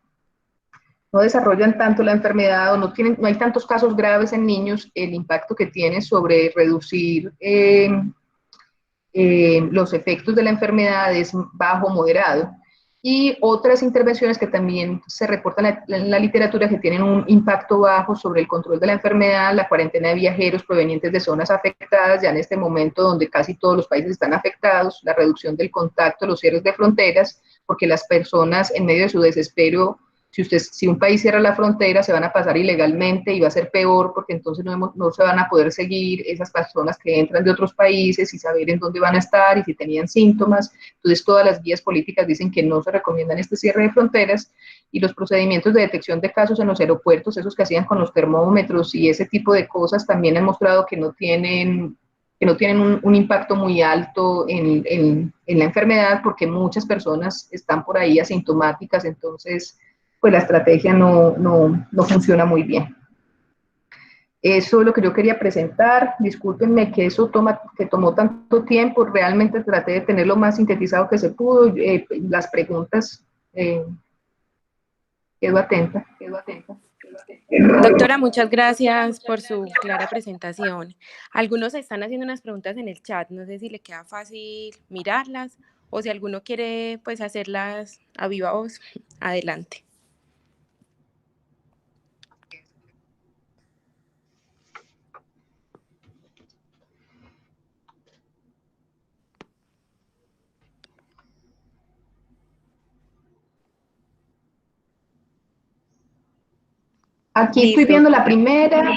no desarrollan tanto la enfermedad o no hay tantos casos graves en niños, el impacto que tiene sobre reducir los efectos de la enfermedad es bajo moderado. Y otras intervenciones que también se reportan en la literatura que tienen un impacto bajo sobre el control de la enfermedad, la cuarentena de viajeros provenientes de zonas afectadas, ya en este momento donde casi todos los países están afectados, la reducción del contacto, los cierres de fronteras, porque las personas en medio de su desespero, si un país cierra la frontera, se van a pasar ilegalmente y va a ser peor porque entonces no se van a poder seguir esas personas que entran de otros países y saber en dónde van a estar y si tenían síntomas. Entonces todas las guías políticas dicen que no se recomiendan este cierre de fronteras y los procedimientos de detección de casos en los aeropuertos, esos que hacían con los termómetros y ese tipo de cosas, también han mostrado que no tienen un impacto muy alto en la enfermedad porque muchas personas están por ahí asintomáticas, entonces pues la estrategia no funciona muy bien. Eso es lo que yo quería presentar. Discúlpenme que tomó tanto tiempo. Realmente traté de tener lo más sintetizado que se pudo. Las preguntas, quedo atenta. Doctora, muchas gracias por su clara presentación. Algunos están haciendo unas preguntas en el chat. No sé si le queda fácil mirarlas o si alguno quiere pues hacerlas a viva voz. Adelante. Aquí Listo. estoy viendo la primera,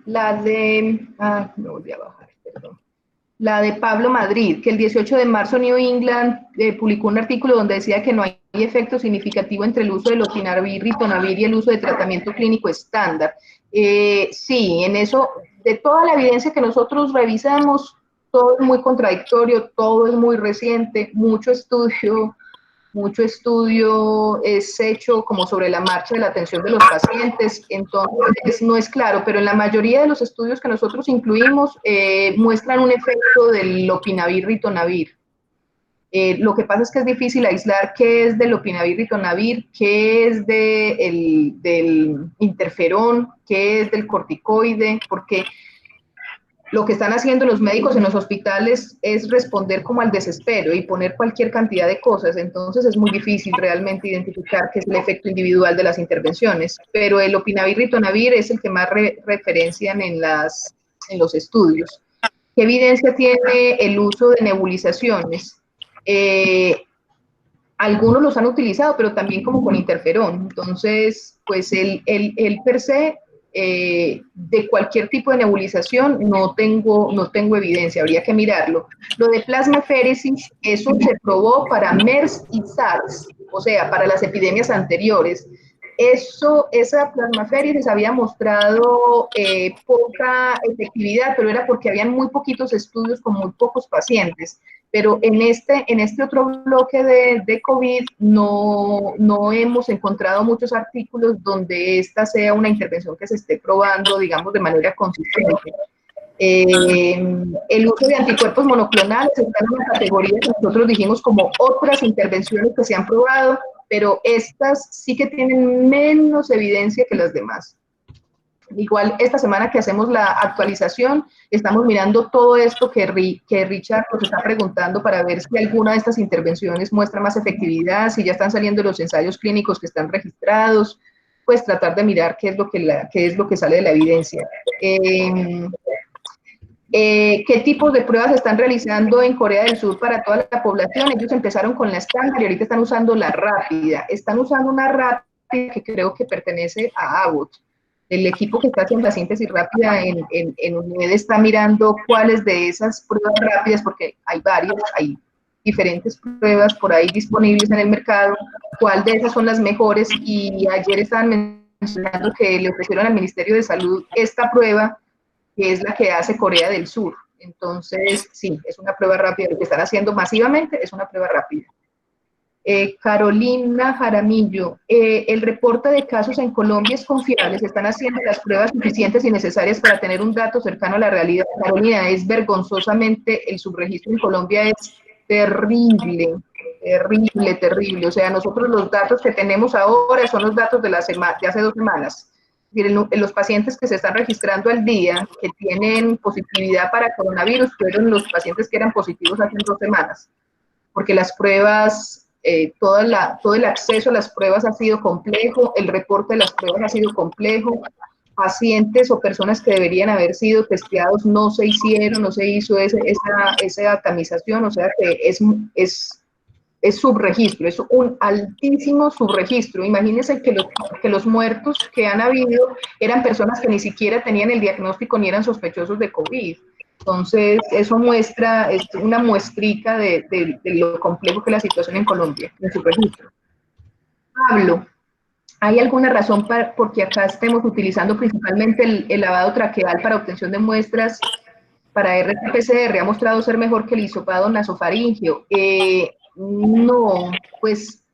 la de, me volví a bajar, perdón. La de Pablo Madrid, que el 18 de marzo New England publicó un artículo donde decía que no hay efecto significativo entre el uso de lopinavir, ritonavir y el uso de tratamiento clínico estándar. Sí, en eso, de toda la evidencia que nosotros revisamos, todo es muy contradictorio, todo es muy reciente, mucho estudio es hecho como sobre la marcha de la atención de los pacientes, entonces no es claro, pero en la mayoría de los estudios que nosotros incluimos muestran un efecto del lopinavir, ritonavir. Lo que pasa es que es difícil aislar qué es del lopinavir, ritonavir, qué es del interferón, qué es del corticoide, porque lo que están haciendo los médicos en los hospitales es responder como al desespero y poner cualquier cantidad de cosas, entonces es muy difícil realmente identificar qué es el efecto individual de las intervenciones, pero el lopinavir, ritonavir es el que más referencian en los estudios. ¿Qué evidencia tiene el uso de nebulizaciones? Algunos los han utilizado, pero también como con interferón, entonces pues el per se de cualquier tipo de nebulización no tengo evidencia, habría que mirarlo. Lo de plasmaféresis, eso se probó para MERS y SARS, o sea, para las epidemias anteriores. Esa plasmaféresis había mostrado poca efectividad, pero era porque habían muy poquitos estudios con muy pocos pacientes. Pero en este otro bloque de COVID no hemos encontrado muchos artículos donde esta sea una intervención que se esté probando, digamos, de manera consistente. El uso de anticuerpos monoclonales está en una categoría que nosotros dijimos como otras intervenciones que se han probado, pero estas sí que tienen menos evidencia que las demás. Igual esta semana que hacemos la actualización, estamos mirando todo esto que Richard nos está preguntando para ver si alguna de estas intervenciones muestra más efectividad, si ya están saliendo los ensayos clínicos que están registrados, pues tratar de mirar qué es lo que sale de la evidencia. ¿Qué tipos de pruebas están realizando en Corea del Sur para toda la población? Ellos empezaron con la estándar y ahorita están usando la rápida. Están usando una rápida que creo que pertenece a Abbott. El equipo que está haciendo la síntesis rápida en UNED está mirando cuáles de esas pruebas rápidas, porque hay varias, hay diferentes pruebas por ahí disponibles en el mercado, cuál de esas son las mejores, y ayer estaban mencionando que le ofrecieron al Ministerio de Salud esta prueba, que es la que hace Corea del Sur. Entonces, sí, es una prueba rápida. Lo que están haciendo masivamente es una prueba rápida. Carolina Jaramillo, el reporte de casos en Colombia es confiable, se están haciendo las pruebas suficientes y necesarias para tener un dato cercano a la realidad. Carolina, es vergonzosamente, el subregistro en Colombia es terrible, terrible, terrible. O sea, nosotros los datos que tenemos ahora son los datos de hace 2 semanas. Los pacientes que se están registrando al día, que tienen positividad para coronavirus, fueron los pacientes que eran positivos hace 2 semanas, porque las pruebas, todo el acceso a las pruebas ha sido complejo, el reporte de las pruebas ha sido complejo, pacientes o personas que deberían haber sido testeados no se hicieron, no se hizo esa tamización, o sea que es subregistro, es un altísimo subregistro. Imagínense que los muertos que han habido eran personas que ni siquiera tenían el diagnóstico ni eran sospechosos de COVID. Entonces, eso muestra, es una muestrica de lo complejo que es la situación en Colombia, en su registro. Pablo, ¿hay alguna razón porque acá estemos utilizando principalmente el lavado traqueal para obtención de muestras para RT-PCR? ¿Ha mostrado ser mejor que el hisopado nasofaríngeo? No, pues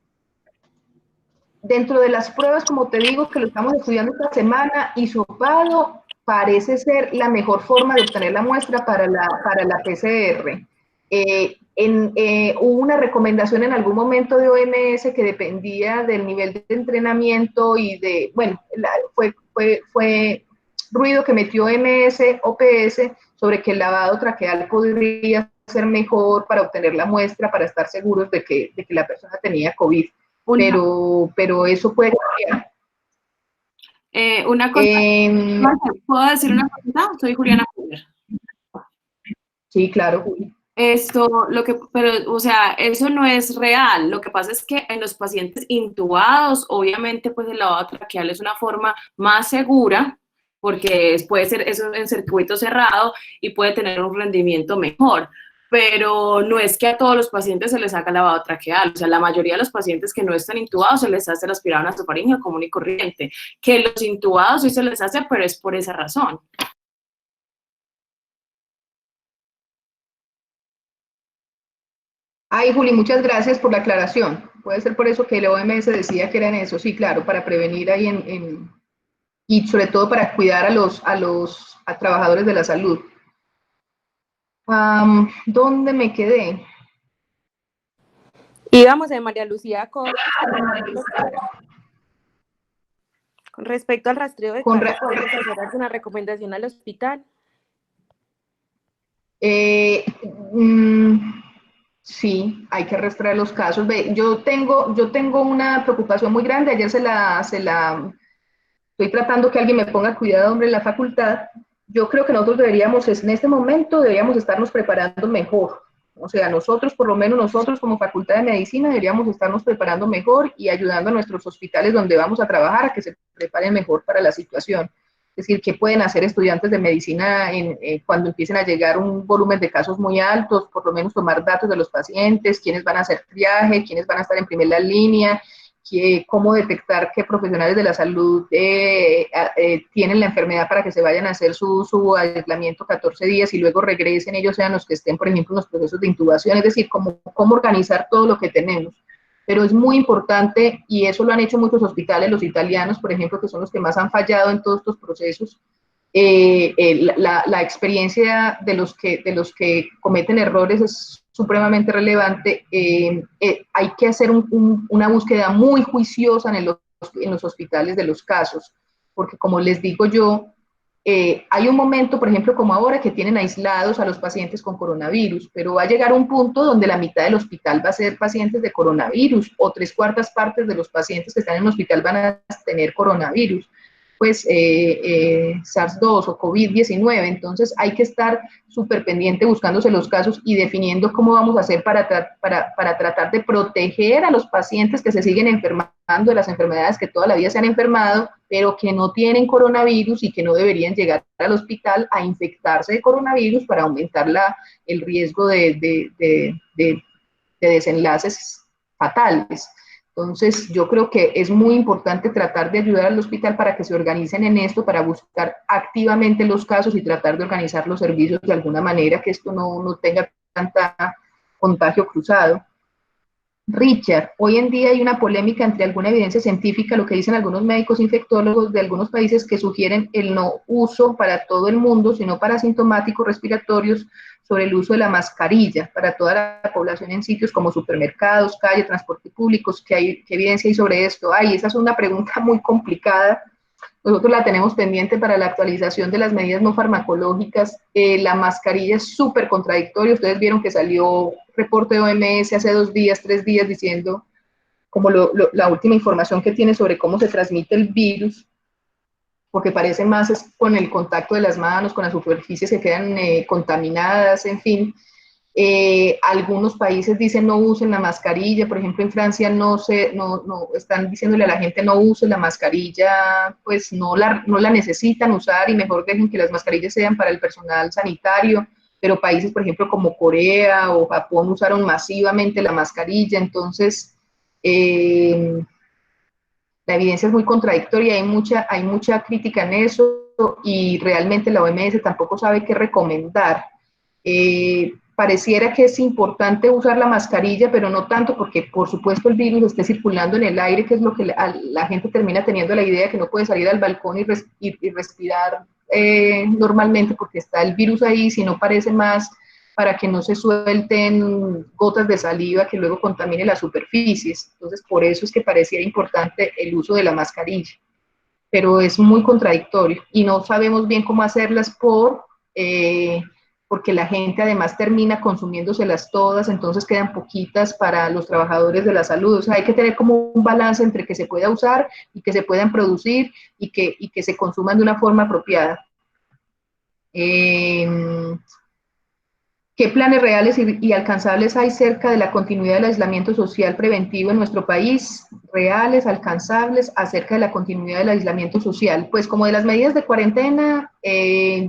dentro de las pruebas, como te digo, que lo estamos estudiando esta semana, hisopado parece ser la mejor forma de obtener la muestra para la PCR. Hubo una recomendación en algún momento de OMS que dependía del nivel de entrenamiento y de, bueno, fue ruido que metió OPS sobre que el lavado traqueal podría ser mejor para obtener la muestra, para estar seguros de que la persona tenía COVID. Pero eso puede cambiar. Una cosa, ¿puedo decir una cosa? Soy Juliana Fuller. Sí, claro, Juli. Pero, o sea, eso no es real. Lo que pasa es que en los pacientes intubados, obviamente, pues el lavado traqueal es una forma más segura, porque puede ser eso en circuito cerrado y puede tener un rendimiento mejor. Pero no es que a todos los pacientes se les haga lavado traqueal. O sea, la mayoría de los pacientes que no están intubados se les hace el aspirado nasofaríngeo común y corriente. Que los intubados sí se les hace, pero es por esa razón. Ay, Juli, muchas gracias por la aclaración. Puede ser por eso que el OMS decía que eran eso. Sí, claro, para prevenir ahí y sobre todo para cuidar a los trabajadores de la salud. ¿Dónde me quedé? Íbamos a María Lucía con respecto al rastreo de casos, ¿podemos hacer alguna recomendación al hospital? Sí, hay que rastrear los casos. Yo tengo una preocupación muy grande. Ayer estoy tratando que alguien me ponga cuidado, hombre, en la facultad. Yo creo que nosotros en este momento deberíamos estarnos preparando mejor. O sea, nosotros, por lo menos nosotros como Facultad de Medicina, deberíamos estarnos preparando mejor y ayudando a nuestros hospitales donde vamos a trabajar a que se preparen mejor para la situación. Es decir, qué pueden hacer estudiantes de medicina cuando empiecen a llegar un volumen de casos muy altos, por lo menos tomar datos de los pacientes, quiénes van a hacer triaje, quiénes van a estar en primera línea, cómo detectar qué profesionales de la salud tienen la enfermedad para que se vayan a hacer su aislamiento 14 días y luego regresen, ellos sean los que estén, por ejemplo, en los procesos de intubación, es decir, cómo organizar todo lo que tenemos. Pero es muy importante, y eso lo han hecho muchos hospitales, los italianos, por ejemplo, que son los que más han fallado en todos estos procesos, la experiencia de los que cometen errores es supremamente relevante. Hay que hacer una búsqueda muy juiciosa en los hospitales de los casos, porque como les digo yo, hay un momento, por ejemplo, como ahora, que tienen aislados a los pacientes con coronavirus, pero va a llegar un punto donde la mitad del hospital va a ser pacientes de coronavirus, o 3/4 partes de los pacientes que están en el hospital van a tener coronavirus, pues SARS-2 o COVID-19. Entonces hay que estar súper pendiente buscándose los casos y definiendo cómo vamos a hacer para tratar de proteger a los pacientes que se siguen enfermando de las enfermedades que toda la vida se han enfermado, pero que no tienen coronavirus y que no deberían llegar al hospital a infectarse de coronavirus para aumentar el riesgo de desenlaces fatales. Entonces, yo creo que es muy importante tratar de ayudar al hospital para que se organicen en esto, para buscar activamente los casos y tratar de organizar los servicios de alguna manera, que esto no tenga tanta contagio cruzado. Richard, hoy en día hay una polémica entre alguna evidencia científica, lo que dicen algunos médicos infectólogos de algunos países que sugieren el no uso para todo el mundo, sino para asintomáticos respiratorios, sobre el uso de la mascarilla para toda la población en sitios como supermercados, calle, transporte públicos. ¿Qué evidencia hay sobre esto? Esa es una pregunta muy complicada. Nosotros la tenemos pendiente para la actualización de las medidas no farmacológicas. La mascarilla es súper contradictoria. Ustedes vieron que salió reporte de OMS hace 2 días, 3 días, diciendo como la última información que tiene sobre cómo se transmite el virus, porque parece más es con el contacto de las manos, con las superficies que quedan contaminadas, en fin. Algunos países dicen no usen la mascarilla, por ejemplo en Francia no están diciéndole a la gente no use la mascarilla, pues no la necesitan usar y mejor dejen que las mascarillas sean para el personal sanitario, pero países por ejemplo como Corea o Japón usaron masivamente la mascarilla. Entonces la evidencia es muy contradictoria, hay mucha crítica en eso y realmente la OMS tampoco sabe qué recomendar. Pareciera que es importante usar la mascarilla, pero no tanto porque, por supuesto, el virus esté circulando en el aire, que es lo que la gente termina teniendo la idea de que no puede salir al balcón y respirar normalmente porque está el virus ahí, sino parece más para que no se suelten gotas de saliva que luego contamine las superficies. Entonces, por eso es que pareciera importante el uso de la mascarilla, pero es muy contradictorio y no sabemos bien cómo hacerlas porque la gente además termina consumiéndoselas todas, entonces quedan poquitas para los trabajadores de la salud. O sea, hay que tener como un balance entre que se pueda usar y que se puedan producir y que se consuman de una forma apropiada. ¿Qué planes reales y alcanzables hay cerca de la continuidad del aislamiento social preventivo en nuestro país? Reales, alcanzables, acerca de la continuidad del aislamiento social. Pues como de las medidas de cuarentena,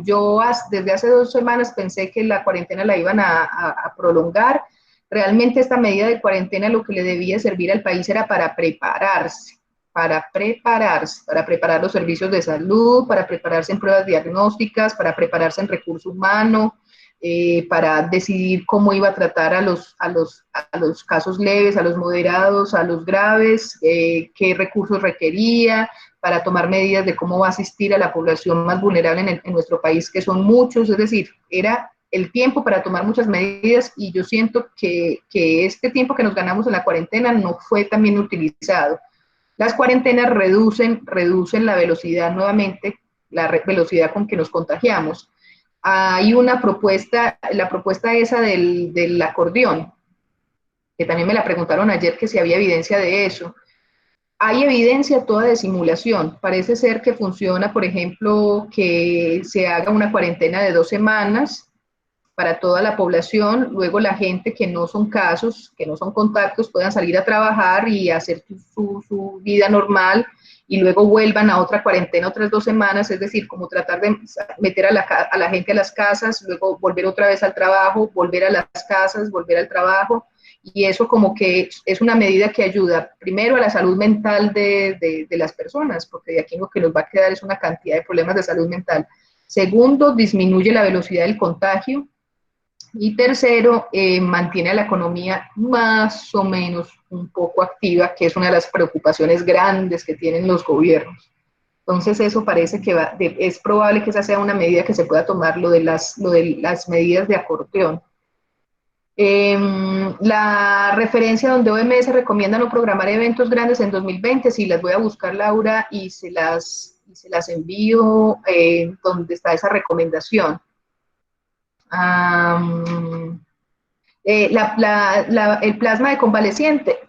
yo desde hace 2 semanas pensé que la cuarentena la iban a prolongar. Realmente esta medida de cuarentena lo que le debía servir al país era para prepararse, para preparar los servicios de salud, para prepararse en pruebas diagnósticas, para prepararse en recurso humano, para decidir cómo iba a tratar a los casos leves, a los moderados, a los graves, qué recursos requería, para tomar medidas de cómo va a asistir a la población más vulnerable en nuestro país, que son muchos. Es decir, era el tiempo para tomar muchas medidas y yo siento que este tiempo que nos ganamos en la cuarentena no fue tan bien utilizado. Las cuarentenas reducen la velocidad nuevamente, la velocidad con que nos contagiamos. Hay una propuesta, la propuesta esa del acordeón, que también me la preguntaron ayer que si había evidencia de eso. Hay evidencia toda de simulación. Parece ser que funciona, por ejemplo, que se haga una cuarentena de 2 semanas para toda la población, luego la gente que no son casos, que no son contactos, puedan salir a trabajar y hacer su vida normal, y luego vuelvan a otra cuarentena otras 2 semanas, es decir, como tratar de meter a la gente a las casas, luego volver otra vez al trabajo, volver a las casas, volver al trabajo, y eso como que es una medida que ayuda primero a la salud mental de las personas, porque de aquí lo que nos va a quedar es una cantidad de problemas de salud mental. Segundo, disminuye la velocidad del contagio. Y tercero, mantiene a la economía más o menos un poco activa, que es una de las preocupaciones grandes que tienen los gobiernos. Entonces eso parece que es probable que esa sea una medida que se pueda tomar, lo de las medidas de acordeón. La referencia donde OMS recomienda no programar eventos grandes en 2020, sí, las voy a buscar, Laura, y se las y se las envío donde está esa recomendación. El plasma de convaleciente,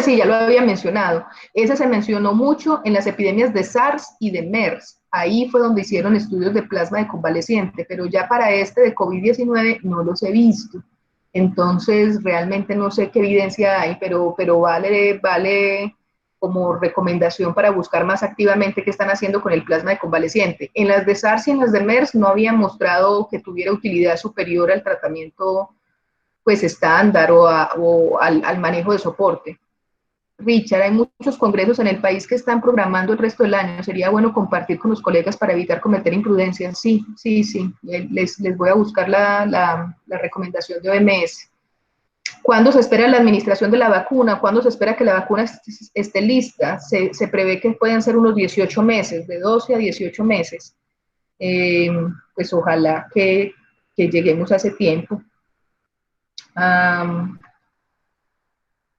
sí, ya lo había mencionado, ese se mencionó mucho en las epidemias de SARS y de MERS, ahí fue donde hicieron estudios de plasma de convaleciente, pero ya para este de COVID-19 no los he visto, entonces realmente no sé qué evidencia hay, pero vale como recomendación para buscar más activamente qué están haciendo con el plasma de convaleciente. En las de SARS y en las de MERS no habían mostrado que tuviera utilidad superior al tratamiento pues estándar o al manejo de soporte. Richard, hay muchos congresos en el país que están programando el resto del año. Sería bueno compartir con los colegas para evitar cometer imprudencias. Sí. Les voy a buscar la recomendación de OMS. ¿Cuándo se espera la administración de la vacuna? ¿Cuándo se espera que la vacuna esté lista? Se prevé que puedan ser unos 18 meses, de 12 a 18 meses. Pues ojalá que lleguemos a ese tiempo.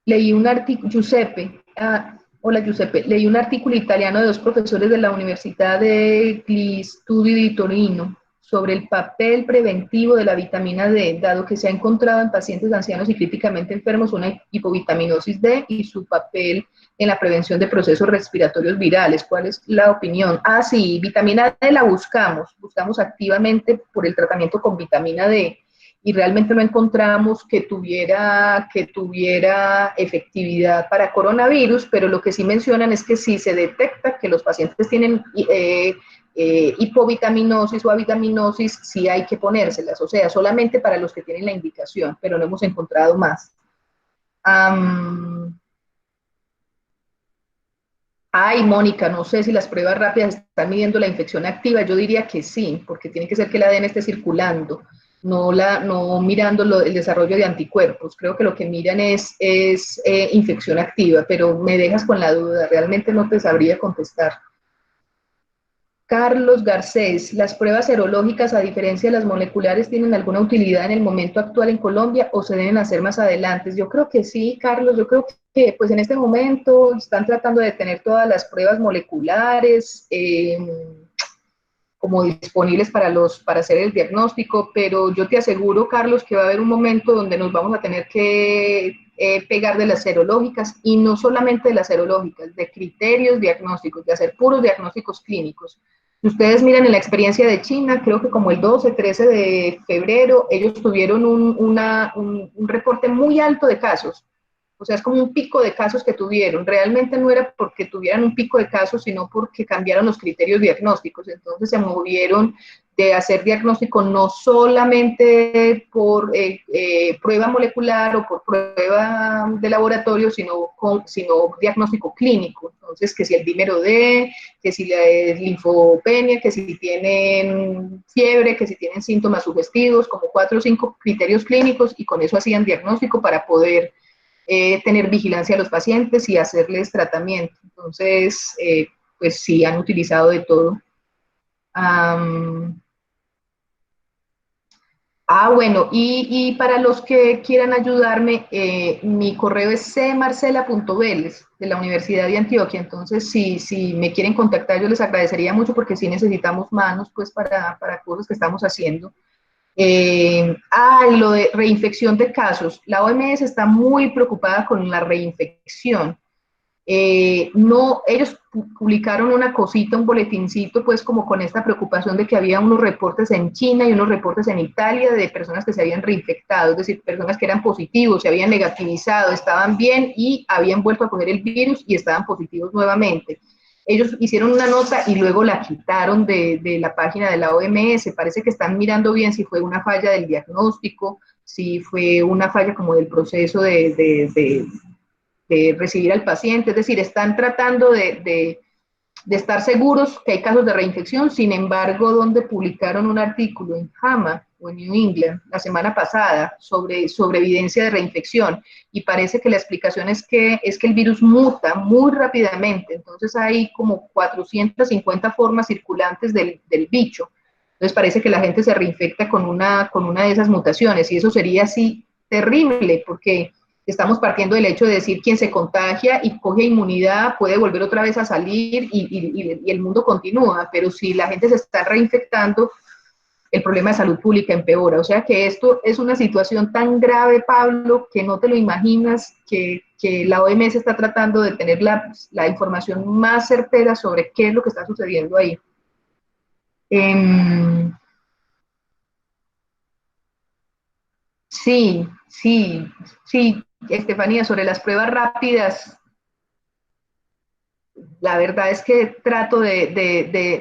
Leí un artículo, Giuseppe, hola Giuseppe, leí un artículo italiano de dos profesores de la Universidad de Gli Studi di Torino sobre el papel preventivo de la vitamina D, dado que se ha encontrado en pacientes ancianos y críticamente enfermos una hipovitaminosis D y su papel en la prevención de procesos respiratorios virales. ¿Cuál es la opinión? Sí, vitamina D la buscamos activamente por el tratamiento con vitamina D, y realmente no encontramos que tuviera efectividad para coronavirus, pero lo que sí mencionan es que si se detecta que los pacientes tienen hipovitaminosis o avitaminosis, sí hay que ponérselas, o sea, solamente para los que tienen la indicación, pero no hemos encontrado más. Mónica, no sé si las pruebas rápidas están midiendo la infección activa, yo diría que sí, porque tiene que ser que el ADN esté circulando, no mirando el desarrollo de anticuerpos. Creo que lo que miran es infección activa, pero me dejas con la duda, realmente no te sabría contestar. Carlos Garcés, ¿las pruebas serológicas, a diferencia de las moleculares, tienen alguna utilidad en el momento actual en Colombia o se deben hacer más adelante? Yo creo que sí, Carlos, yo creo que pues en este momento están tratando de tener todas las pruebas moleculares como disponibles para hacer el diagnóstico, pero yo te aseguro, Carlos, que va a haber un momento donde nos vamos a tener que pegar de las serológicas, y no solamente de las serológicas, de criterios diagnósticos, de hacer puros diagnósticos clínicos. Si ustedes miran en la experiencia de China, creo que como el 12, 13 de febrero, ellos tuvieron un reporte muy alto de casos. O sea, es como un pico de casos que tuvieron. Realmente no era porque tuvieran un pico de casos, sino porque cambiaron los criterios diagnósticos. Entonces se movieron de hacer diagnóstico no solamente por prueba molecular o por prueba de laboratorio, sino diagnóstico clínico. Entonces, que si el dímero D, que si la linfopenia, que si tienen fiebre, que si tienen síntomas sugestivos, como 4 o 5 criterios clínicos, y con eso hacían diagnóstico para poder tener vigilancia a los pacientes y hacerles tratamiento. Entonces, pues sí, han utilizado de todo. Bueno, y para los que quieran ayudarme, mi correo es cmarcela.veles de la Universidad de Antioquia. Entonces, si me quieren contactar, yo les agradecería mucho, porque sí necesitamos manos pues para cosas que estamos haciendo. Lo de reinfección de casos. La OMS está muy preocupada con la reinfección. Ellos publicaron una cosita, un boletincito, pues como con esta preocupación de que había unos reportes en China y unos reportes en Italia de personas que se habían reinfectado, es decir, personas que eran positivos, se habían negativizado, estaban bien y habían vuelto a coger el virus y estaban positivos nuevamente. Ellos hicieron una nota y luego la quitaron de la página de la OMS. Parece que están mirando bien si fue una falla del diagnóstico, si fue una falla como del proceso de recibir al paciente. Es decir, están tratando de estar seguros que hay casos de reinfección. Sin embargo, donde publicaron un artículo en JAMA o en New England la semana pasada sobre evidencia de reinfección, y parece que la explicación es que el virus muta muy rápidamente. Entonces hay como 450 formas circulantes del bicho. Entonces parece que la gente se reinfecta con una de esas mutaciones, y eso sería así terrible, porque estamos partiendo del hecho de decir quien se contagia y coge inmunidad puede volver otra vez a salir y el mundo continúa, pero si la gente se está reinfectando, el problema de salud pública empeora. O sea que esto es una situación tan grave, Pablo, que no te lo imaginas, que la OMS está tratando de tener la información más certera sobre qué es lo que está sucediendo ahí. Sí, sí, sí, Estefanía, sobre las pruebas rápidas, la verdad es que trato de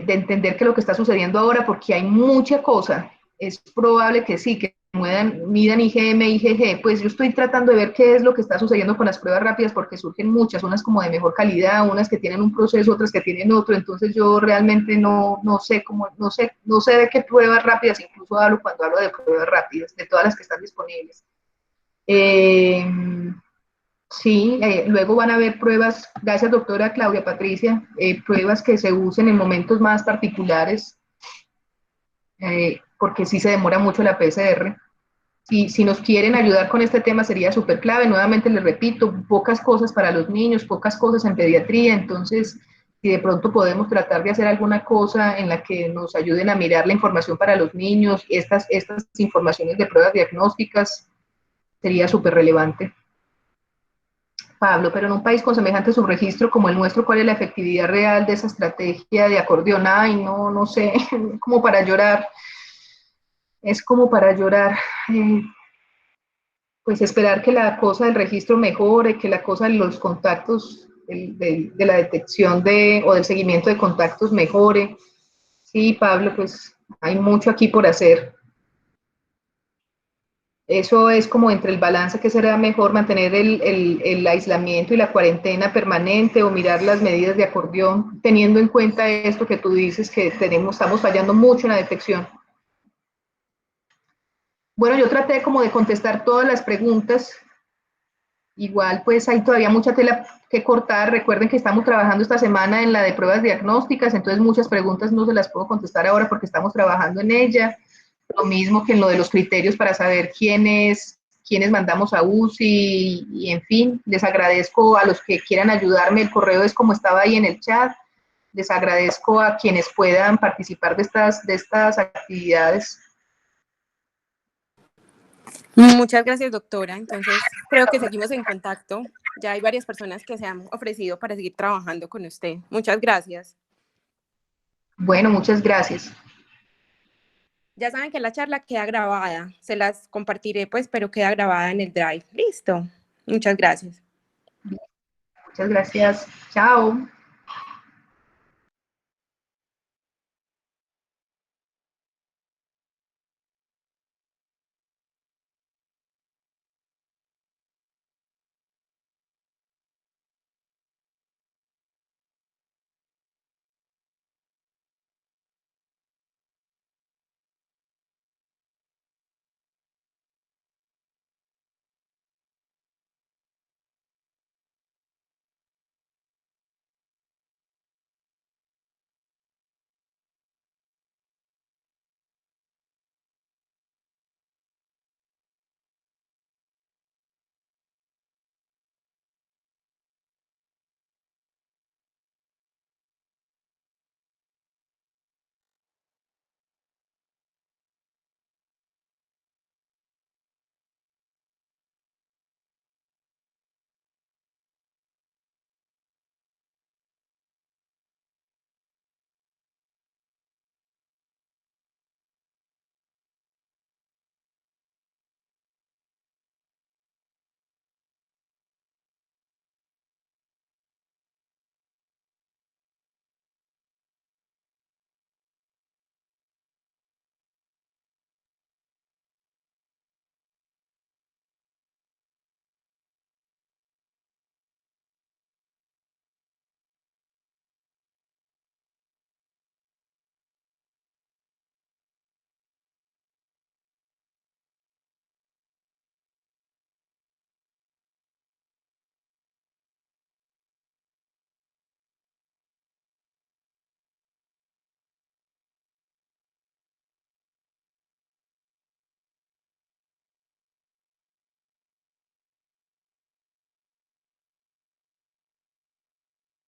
entender qué es lo que está sucediendo ahora porque hay mucha cosa. Es probable que sí, que midan IgM, IgG. Pues yo estoy tratando de ver qué es lo que está sucediendo con las pruebas rápidas porque surgen muchas, unas como de mejor calidad, unas que tienen un proceso, otras que tienen otro. Entonces yo realmente no sé cómo, no sé de qué pruebas rápidas, incluso hablo cuando hablo de pruebas rápidas, de todas las que están disponibles. Sí, luego van a haber pruebas, gracias doctora Claudia Patricia, pruebas que se usen en momentos más particulares, porque sí se demora mucho la PCR. Si nos quieren ayudar con este tema sería súper clave. Nuevamente les repito, pocas cosas para los niños, pocas cosas en pediatría, entonces si de pronto podemos tratar de hacer alguna cosa en la que nos ayuden a mirar la información para los niños, estas informaciones de pruebas diagnósticas, sería súper relevante. Pablo, pero en un país con semejante subregistro como el nuestro, ¿cuál es la efectividad real de esa estrategia de acordeón? Ay, no sé, como para llorar, es como para llorar. Pues esperar que la cosa del registro mejore, que la cosa de los contactos, de la detección o del seguimiento de contactos mejore. Sí, Pablo, pues hay mucho aquí por hacer. Eso es como entre el balance que será mejor mantener el aislamiento y la cuarentena permanente o mirar las medidas de acordeón, teniendo en cuenta esto que tú dices que estamos fallando mucho en la detección. Bueno, yo traté como de contestar todas las preguntas. Igual, pues hay todavía mucha tela que cortar. Recuerden que estamos trabajando esta semana en la de pruebas diagnósticas, entonces muchas preguntas no se las puedo contestar ahora porque estamos trabajando en ella. Lo mismo que en lo de los criterios para saber quiénes mandamos a UCI y en fin, les agradezco a los que quieran ayudarme. El correo es como estaba ahí en el chat. Les agradezco a quienes puedan participar de estas actividades. Muchas gracias, doctora. Entonces, creo que seguimos en contacto. Ya hay varias personas que se han ofrecido para seguir trabajando con usted. Muchas gracias. Bueno, muchas gracias. Ya saben que la charla queda grabada. Se las compartiré, pues, pero queda grabada en el Drive. Listo. Muchas gracias. Muchas gracias. Chao.